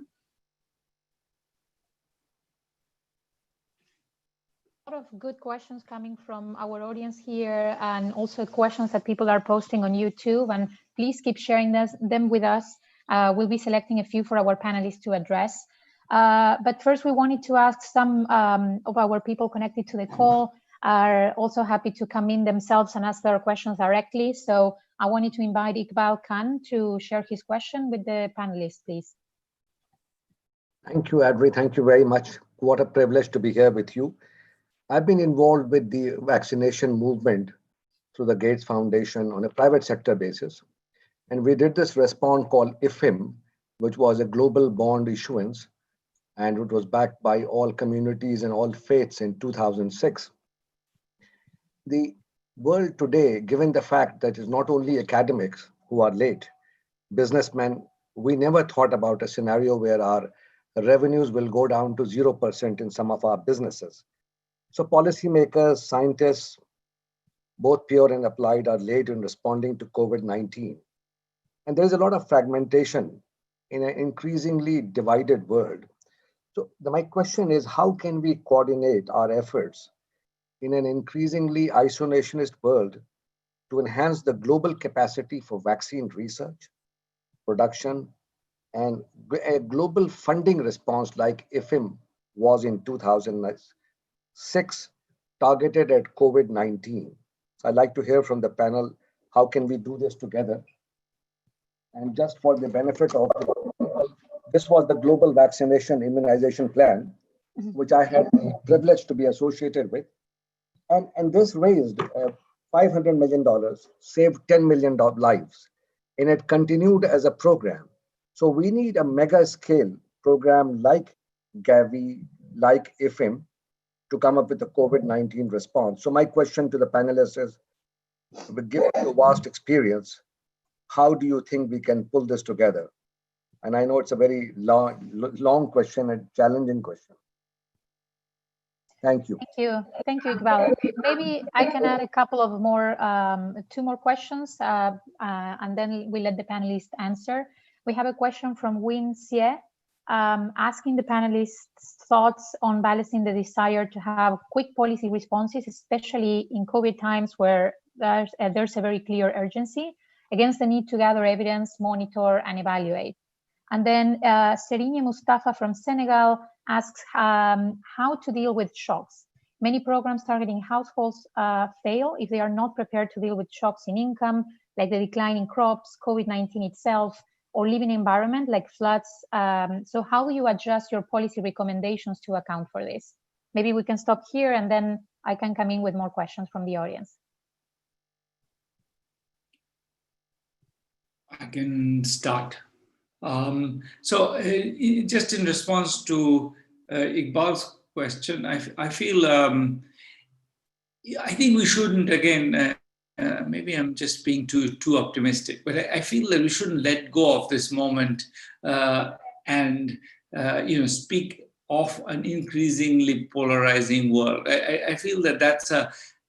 A lot of good questions coming from our audience here, and also questions that people are posting on YouTube, and please keep sharing them with us. We'll be selecting a few for our panelists to address. But first, we wanted to ask some of our people connected to the call are also happy to come in themselves and ask their questions directly. So I wanted to invite Iqbal Khan to share his question with the panelists, please. Thank you, Adri. Thank you very much. What a privilege to be here with you. I've been involved with the vaccination movement through the Gates Foundation on a private sector basis. And we did this response called IFHIM, which was a global bond issuance, and it was backed by all communities and all faiths in 2006. The world today, given the fact that it's not only academics who are late, businessmen, we never thought about a scenario where our revenues will go down to 0% in some of our businesses. So policymakers, scientists, both pure and applied, are late in responding to COVID-19. And there's a lot of fragmentation in an increasingly divided world. So my question is, how can we coordinate our efforts in an increasingly isolationist world to enhance the global capacity for vaccine research, production, and a global funding response like IFHIM was in 2006, targeted at COVID-19? So I'd like to hear from the panel, how can we do this together? And just for the benefit of people, this was the Global Vaccination Immunization Plan, which I had the privilege to be associated with. And this raised $500 million, saved 10 million lives, and it continued as a program. So we need a mega scale program like Gavi, like IFHIM, to come up with a COVID-19 response. So my question to the panelists is, given your vast experience, how do you think we can pull this together? And I know it's a very long question, a challenging question. Thank you. Thank you, Iqbal. Maybe I can add a couple of more, two more questions, and then we let the panelists answer. We have a question from Win Xie, asking the panelists' thoughts on balancing the desire to have quick policy responses, especially in COVID times where there's a very clear urgency, against the need to gather evidence, monitor, and evaluate. And then Serigne Mustafa from Senegal asks how to deal with shocks. Many programs targeting households fail if they are not prepared to deal with shocks in income, like the decline in crops, COVID-19 itself, or living environment like floods. So how do you adjust your policy recommendations to account for this? Maybe we can stop here and then I can come in with more questions from the audience. I can start. Just in response to Iqbal's question, I feel, I think we shouldn't, again, maybe I'm just being too optimistic, but I feel that we shouldn't let go of this moment and speak of an increasingly polarizing world. I feel that that's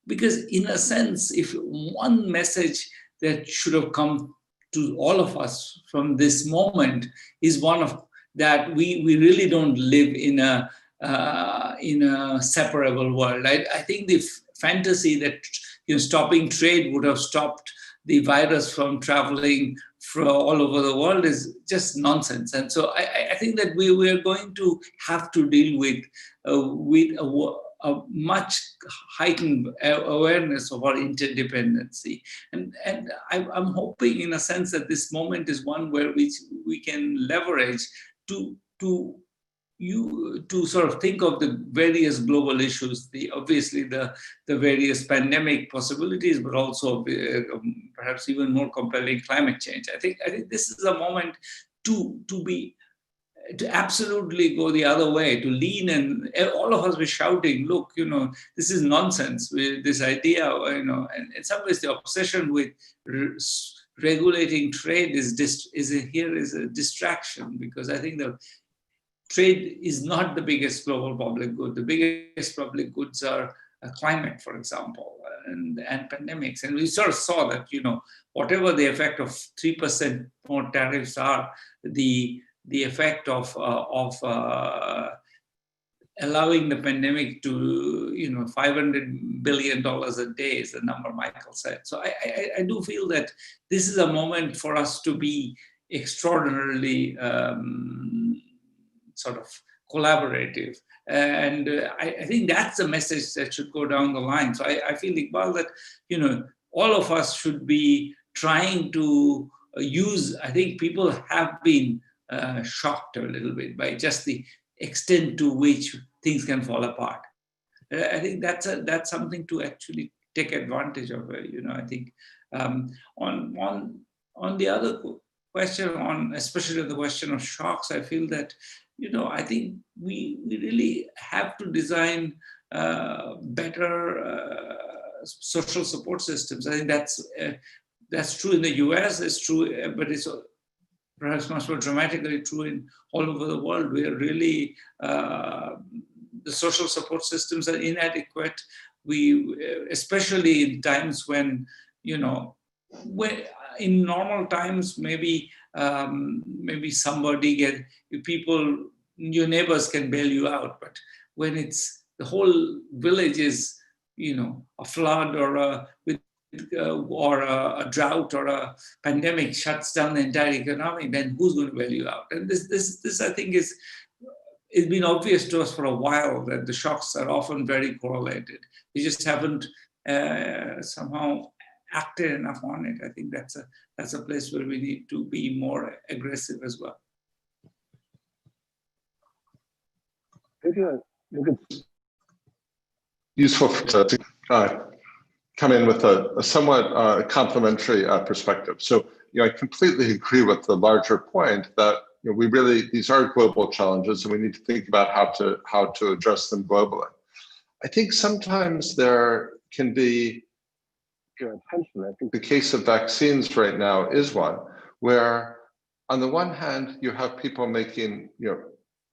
because in a sense, if one message that should have come to all of us from this moment is one of that we really don't live in a separable world. I think the fantasy that stopping trade would have stopped the virus from traveling from all over the world is just nonsense. And so I think that we are going to have to deal with a much heightened awareness of our interdependency. And I'm hoping in a sense that this moment is one where we can leverage to to sort of think of the various global issues, obviously the various pandemic possibilities, but also perhaps even more compelling climate change. I think this is a moment to absolutely go the other way, to lean, and all of us were shouting, look, this is nonsense with this idea, and in some ways the obsession with regulating trade is a distraction, because I think the trade is not the biggest global public good. The biggest public goods are climate, for example, and pandemics. And we sort of saw that, whatever the effect of 3% more tariffs are, the effect of allowing the pandemic to, $500 billion a day is the number Michael said. So I do feel that this is a moment for us to be extraordinarily sort of collaborative. And I think that's the message that should go down the line. So I feel, Iqbal, that, all of us should be trying to use, I think people have been shocked a little bit by just the extent to which things can fall apart. I think that's something to actually take advantage of. I think on the other question, especially the question of shocks, I feel that, I think we really have to design better social support systems. I think that's true in the US, it's true, but it's perhaps much more dramatically true in all over the world, where really the social support systems are inadequate. Especially in times when, in normal times, maybe your neighbors can bail you out. But when it's the whole village is, a flood or a drought or a pandemic shuts down the entire economy, then who's going to bail you out? And this I think it's been obvious to us for a while that the shocks are often very correlated. We just haven't somehow acted enough on it. I think that's a place where we need to be more aggressive as well. Useful to come in with a somewhat complementary perspective. So, I completely agree with the larger point that these are global challenges, and we need to think about how to address them globally. I think sometimes there can be tension. I think the case of vaccines right now is one where, on the one hand, you have people making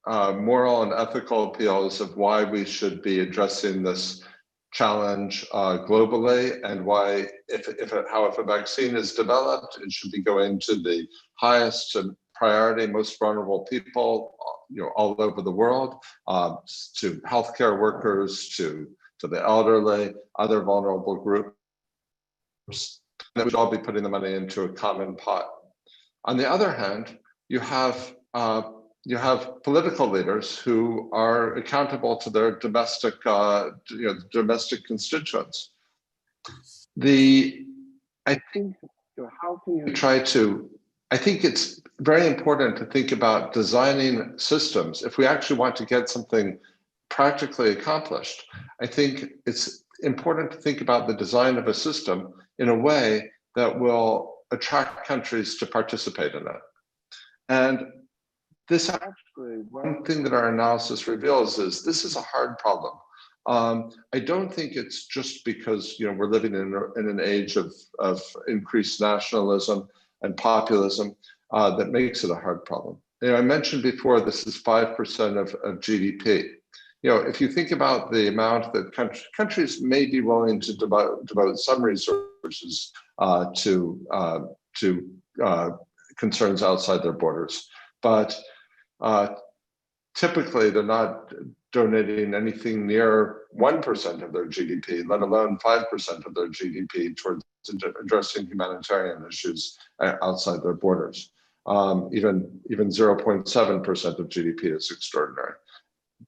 moral and ethical appeals of why we should be addressing this challenge globally, and why if a vaccine is developed, it should be going to the highest priority, most vulnerable people, all over the world, to healthcare workers, to the elderly, other vulnerable groups. That would all be putting the money into a common pot. On the other hand, you have political leaders who are accountable to their domestic constituents. I think how can you try to? I think it's very important to think about designing systems. If we actually want to get something practically accomplished, I think it's important to think about the design of a system in a way that will attract countries to participate in it. And this actually, one thing that our analysis reveals is this is a hard problem. I don't think it's just because we're living in an age of increased nationalism and populism that makes it a hard problem. I mentioned before, this is 5% of GDP. If you think about the amount that countries may be willing to devote some resources to concerns outside their borders, but typically they're not donating anything near 1% of their GDP, let alone 5% of their GDP towards addressing humanitarian issues outside their borders. Even 0.7% of GDP is extraordinary.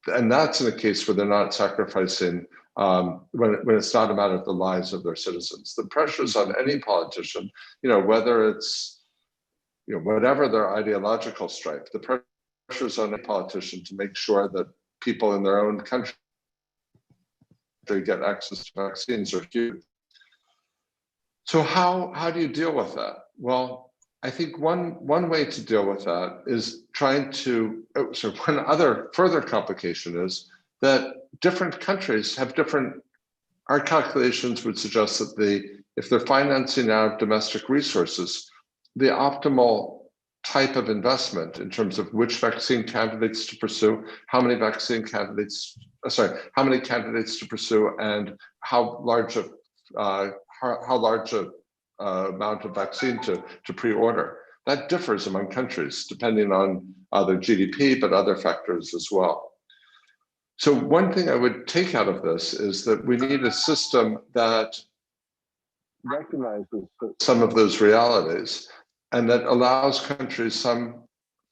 And that's in a case where they're not sacrificing, when it's not a matter of the lives of their citizens. The pressures on any politician, whether it's, whatever their ideological stripe, the pressure pressures on a politician to make sure that people in their own country get access to vaccines are huge. So how do you deal with that? Well, I think one way to deal with that is trying to, so one other further complication is that different countries have different, our calculations would suggest that if they're financing out of domestic resources, the optimal type of investment in terms of which vaccine candidates to pursue, how many candidates to pursue, and how large a amount of vaccine to pre-order. That differs among countries depending on their GDP, but other factors as well. So one thing I would take out of this is that we need a system that recognizes some of those realities and that allows countries some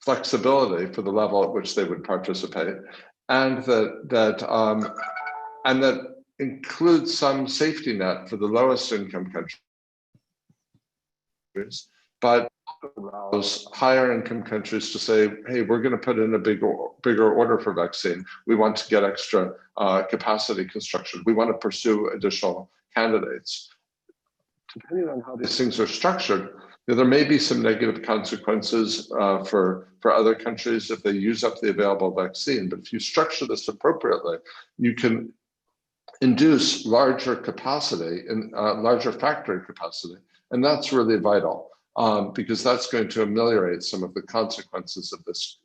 flexibility for the level at which they would participate, and that includes some safety net for the lowest income countries, but allows higher income countries to say, hey, we're going to put in a bigger order for vaccine. We want to get extra capacity construction. We want to pursue additional candidates. Depending on how these things are structured, there may be some negative consequences for other countries if they use up the available vaccine. But if you structure this appropriately, you can induce larger capacity and larger factory capacity. And that's really vital because that's going to ameliorate some of the consequences of this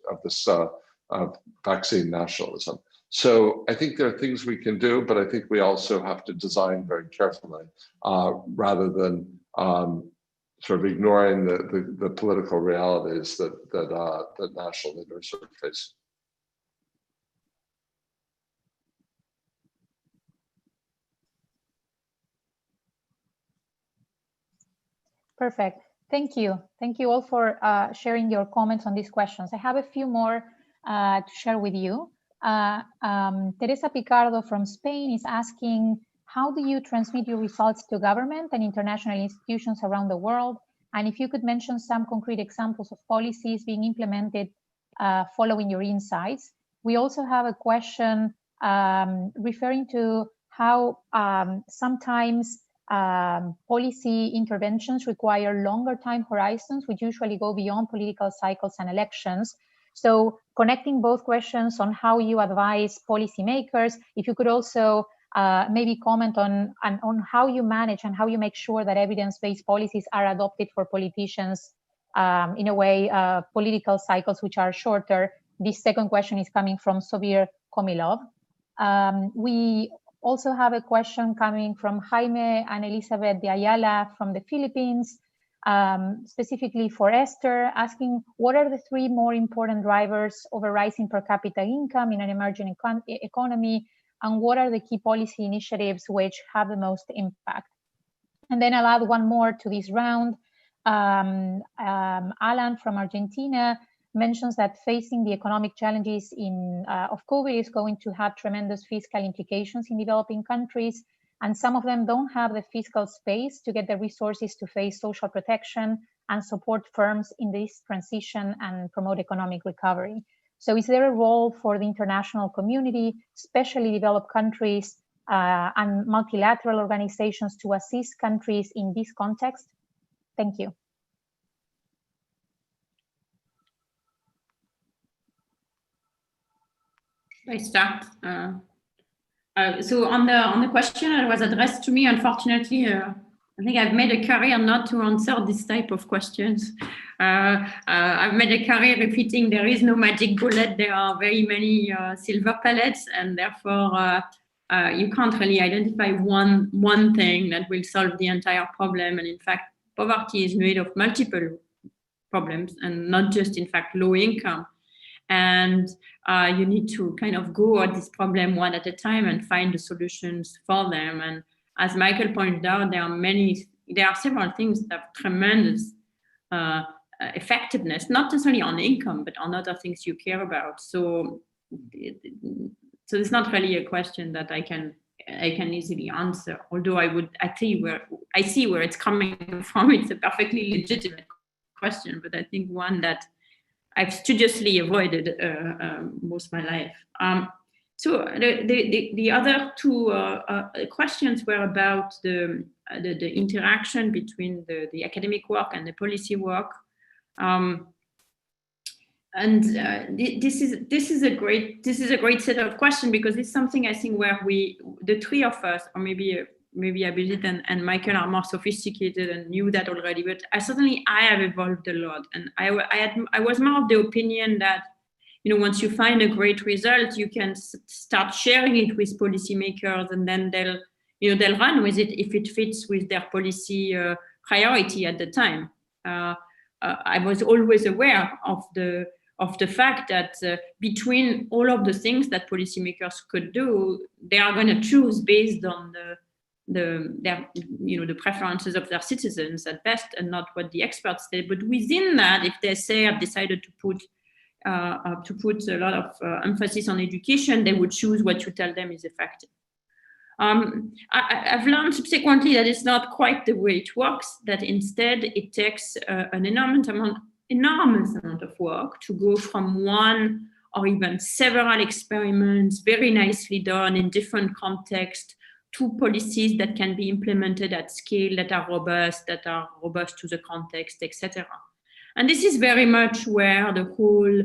vaccine nationalism. So I think there are things we can do, but I think we also have to design very carefully rather than sort of ignoring the political realities that national leaders are facing. Perfect. Thank you. Thank you all for sharing your comments on these questions. I have a few more to share with you. Teresa Picardo from Spain is asking, how do you transmit your results to government and international institutions around the world? And if you could mention some concrete examples of policies being implemented following your insights. We also have a question referring to how sometimes policy interventions require longer time horizons, which usually go beyond political cycles and elections. So connecting both questions on how you advise policymakers, if you could also maybe comment on how you manage and how you make sure that evidence-based policies are adopted for politicians, in a way, political cycles which are shorter. This second question is coming from Sobir Komilov. We also have a question coming from Jaime and Elizabeth de Ayala from the Philippines, specifically for Esther, asking what are the 3 more important drivers of a rising per capita income in an emerging economy, and what are the key policy initiatives which have the most impact? And then I'll add one more to this round. Alan from Argentina mentions that facing the economic challenges of COVID is going to have tremendous fiscal implications in developing countries, and some of them don't have the fiscal space to get the resources to face social protection and support firms in this transition and promote economic recovery. So is there a role for the international community, especially developed countries and multilateral organizations, to assist countries in this context? Thank you. I start. So on the question that was addressed to me, unfortunately, I think I've made a career not to answer this type of questions. I've made a career repeating there is no magic bullet. There are very many silver pellets, and therefore you can't really identify one thing that will solve the entire problem. And in fact, poverty is made of multiple problems and not just, in fact, low income. And you need to kind of go at this problem one at a time and find the solutions for them. And as Michael pointed out, there are several things that have tremendous effectiveness, not necessarily on income, but on other things you care about. So it's not really a question that I can easily answer. Although I see where it's coming from. It's a perfectly legitimate question, but I think one that I've studiously avoided most of my life. So the other two questions were about the interaction between the academic work and the policy work. This is a great set of questions, because it's something I think where the three of us, or maybe Abhijit and Michael, are more sophisticated and knew that already. But I have evolved a lot, and I was more of the opinion that, you know, once you find a great result, you can start sharing it with policymakers, and then they'll run with it if it fits with their policy priority at the time. I was always aware of the fact that between all of the things that policymakers could do, they are going to choose based on the preferences of their citizens at best, and not what the experts say. But within that, if they say I've decided to put a lot of emphasis on education, they would choose what you tell them is effective. I've learned subsequently that it's not quite the way it works, that instead it takes an enormous amount of work to go from one or even several experiments, very nicely done in different contexts, to policies that can be implemented at scale, that are robust to the context, etc. And this is very much where the whole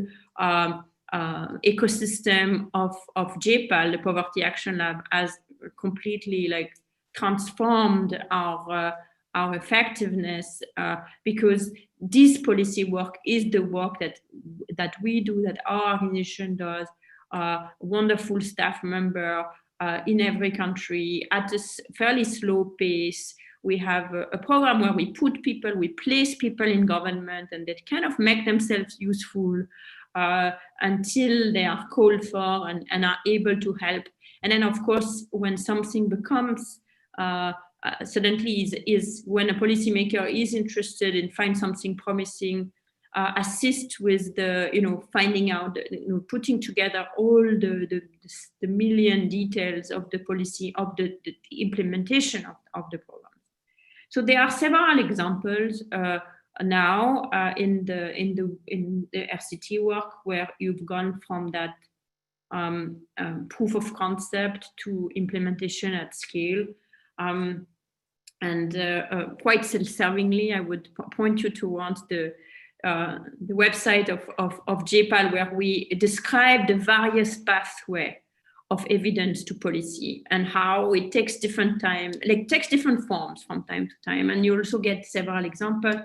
ecosystem of GEPAL, the Poverty Action Lab, has completely transformed our effectiveness, because this policy work is the work that we do, that our organization does. Wonderful staff member in every country at a fairly slow pace. We have a program where we place people in government, and that kind of make themselves useful until they are called for and are able to help. And then, of course, when something becomes suddenly is when a policymaker is interested in find something promising, assist with finding out, putting together all the million details of the policy, of the implementation of the program. So there are several examples now in the RCT work where you've gone from that proof of concept to implementation at scale. Quite self-servingly, I would point you towards the website of GEPAL, where we describe the various pathways of evidence to policy and how it takes different forms from time to time. And you also get several examples.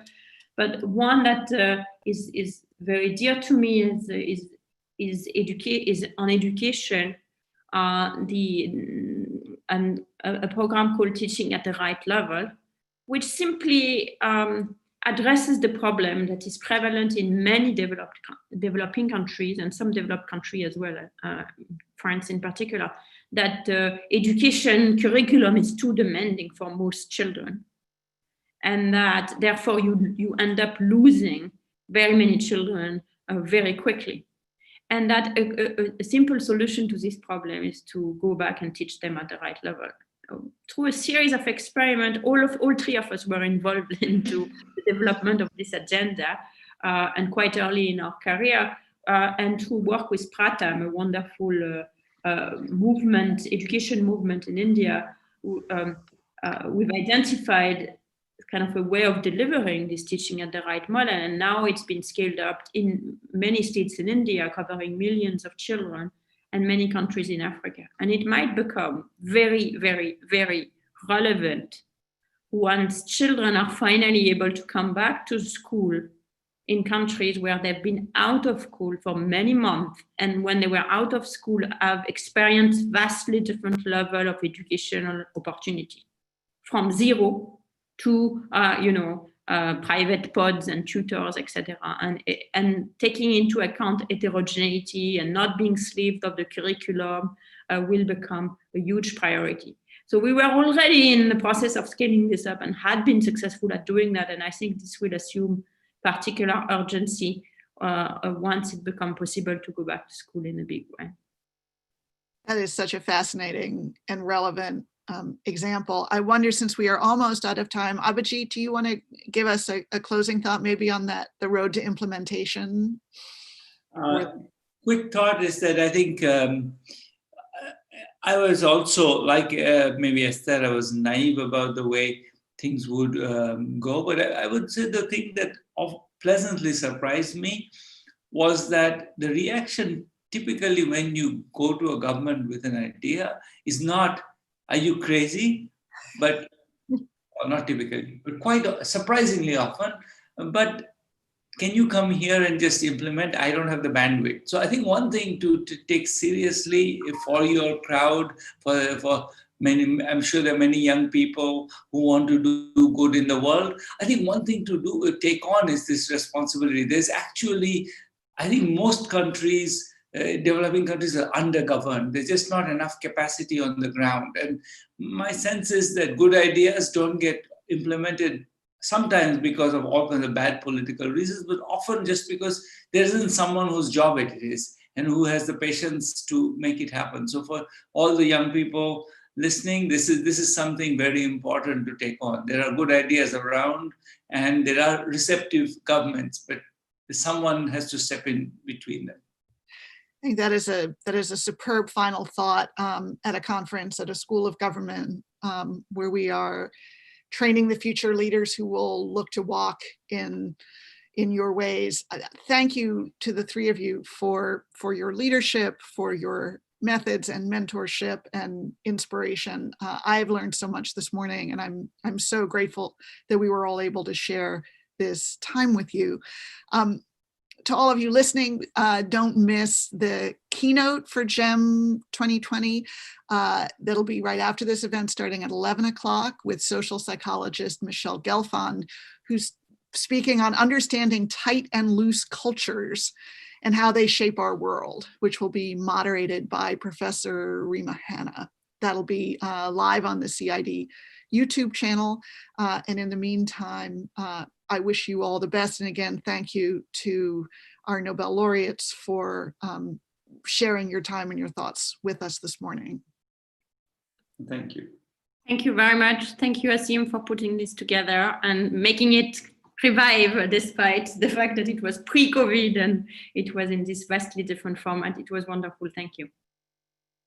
But one that is very dear to me is on education. A program called Teaching at the Right Level, which simply addresses the problem that is prevalent in many developing countries, and some developed countries as well, France in particular, that education curriculum is too demanding for most children, and that therefore you end up losing very many children very quickly. And that a simple solution to this problem is to go back and teach them at the right level. Through a series of experiments, all three of us were involved into the development of this agenda, and quite early in our career, and through work with Pratham, a wonderful education movement in India. We've identified kind of a way of delivering this teaching at the right model, and now it's been scaled up in many states in India, covering millions of children, and many countries in Africa. And it might become very, very, very relevant once children are finally able to come back to school in countries where they've been out of school for many months, and when they were out of school have experienced vastly different level of educational opportunity, from zero to private pods and tutors, etc., and taking into account heterogeneity and not being slaved of the curriculum will become a huge priority. So we were already in the process of scaling this up and had been successful at doing that, and I think this will assume particular urgency once it becomes possible to go back to school in a big way. That is such a fascinating and relevant example. I wonder, since we are almost out of time, Abhijit, do you want to give us a closing thought maybe on the road to implementation? Quick thought is that I think I was also, like maybe Esther, I was naive about the way things would go. But I would say the thing that pleasantly surprised me was that the reaction typically when you go to a government with an idea is not, are you crazy? But, well, not typically, but quite surprisingly often, but can you come here and just implement? I don't have the bandwidth. So I think one thing to take seriously for your crowd, for many, I'm sure there are many young people who want to do good in the world. I think one thing to do, take on is this responsibility. There's actually, I think most countries, developing countries are undergoverned. There's just not enough capacity on the ground. And my sense is that good ideas don't get implemented sometimes because of all kinds of bad political reasons, but often just because there isn't someone whose job it is and who has the patience to make it happen. So for all the young people listening, this is something very important to take on. There are good ideas around and there are receptive governments, but someone has to step in between them. I think that is a superb final thought at a conference, at a school of government, where we are training the future leaders who will look to walk in your ways. Thank you to the three of you for your leadership, for your methods and mentorship and inspiration. I've learned so much this morning, and I'm so grateful that we were all able to share this time with you. To all of you listening, don't miss the keynote for GEM 2020. That'll be right after this event, starting at 11 o'clock, with social psychologist Michelle Gelfand, who's speaking on understanding tight and loose cultures and how they shape our world, which will be moderated by Professor Rima Hanna. That'll be live on the CID YouTube channel. And in the meantime, I wish you all the best. And again, thank you to our Nobel laureates for sharing your time and your thoughts with us this morning. Thank you. Thank you very much. Thank you, Asim, for putting this together and making it revive despite the fact that it was pre-COVID and it was in this vastly different format. It was wonderful. Thank you.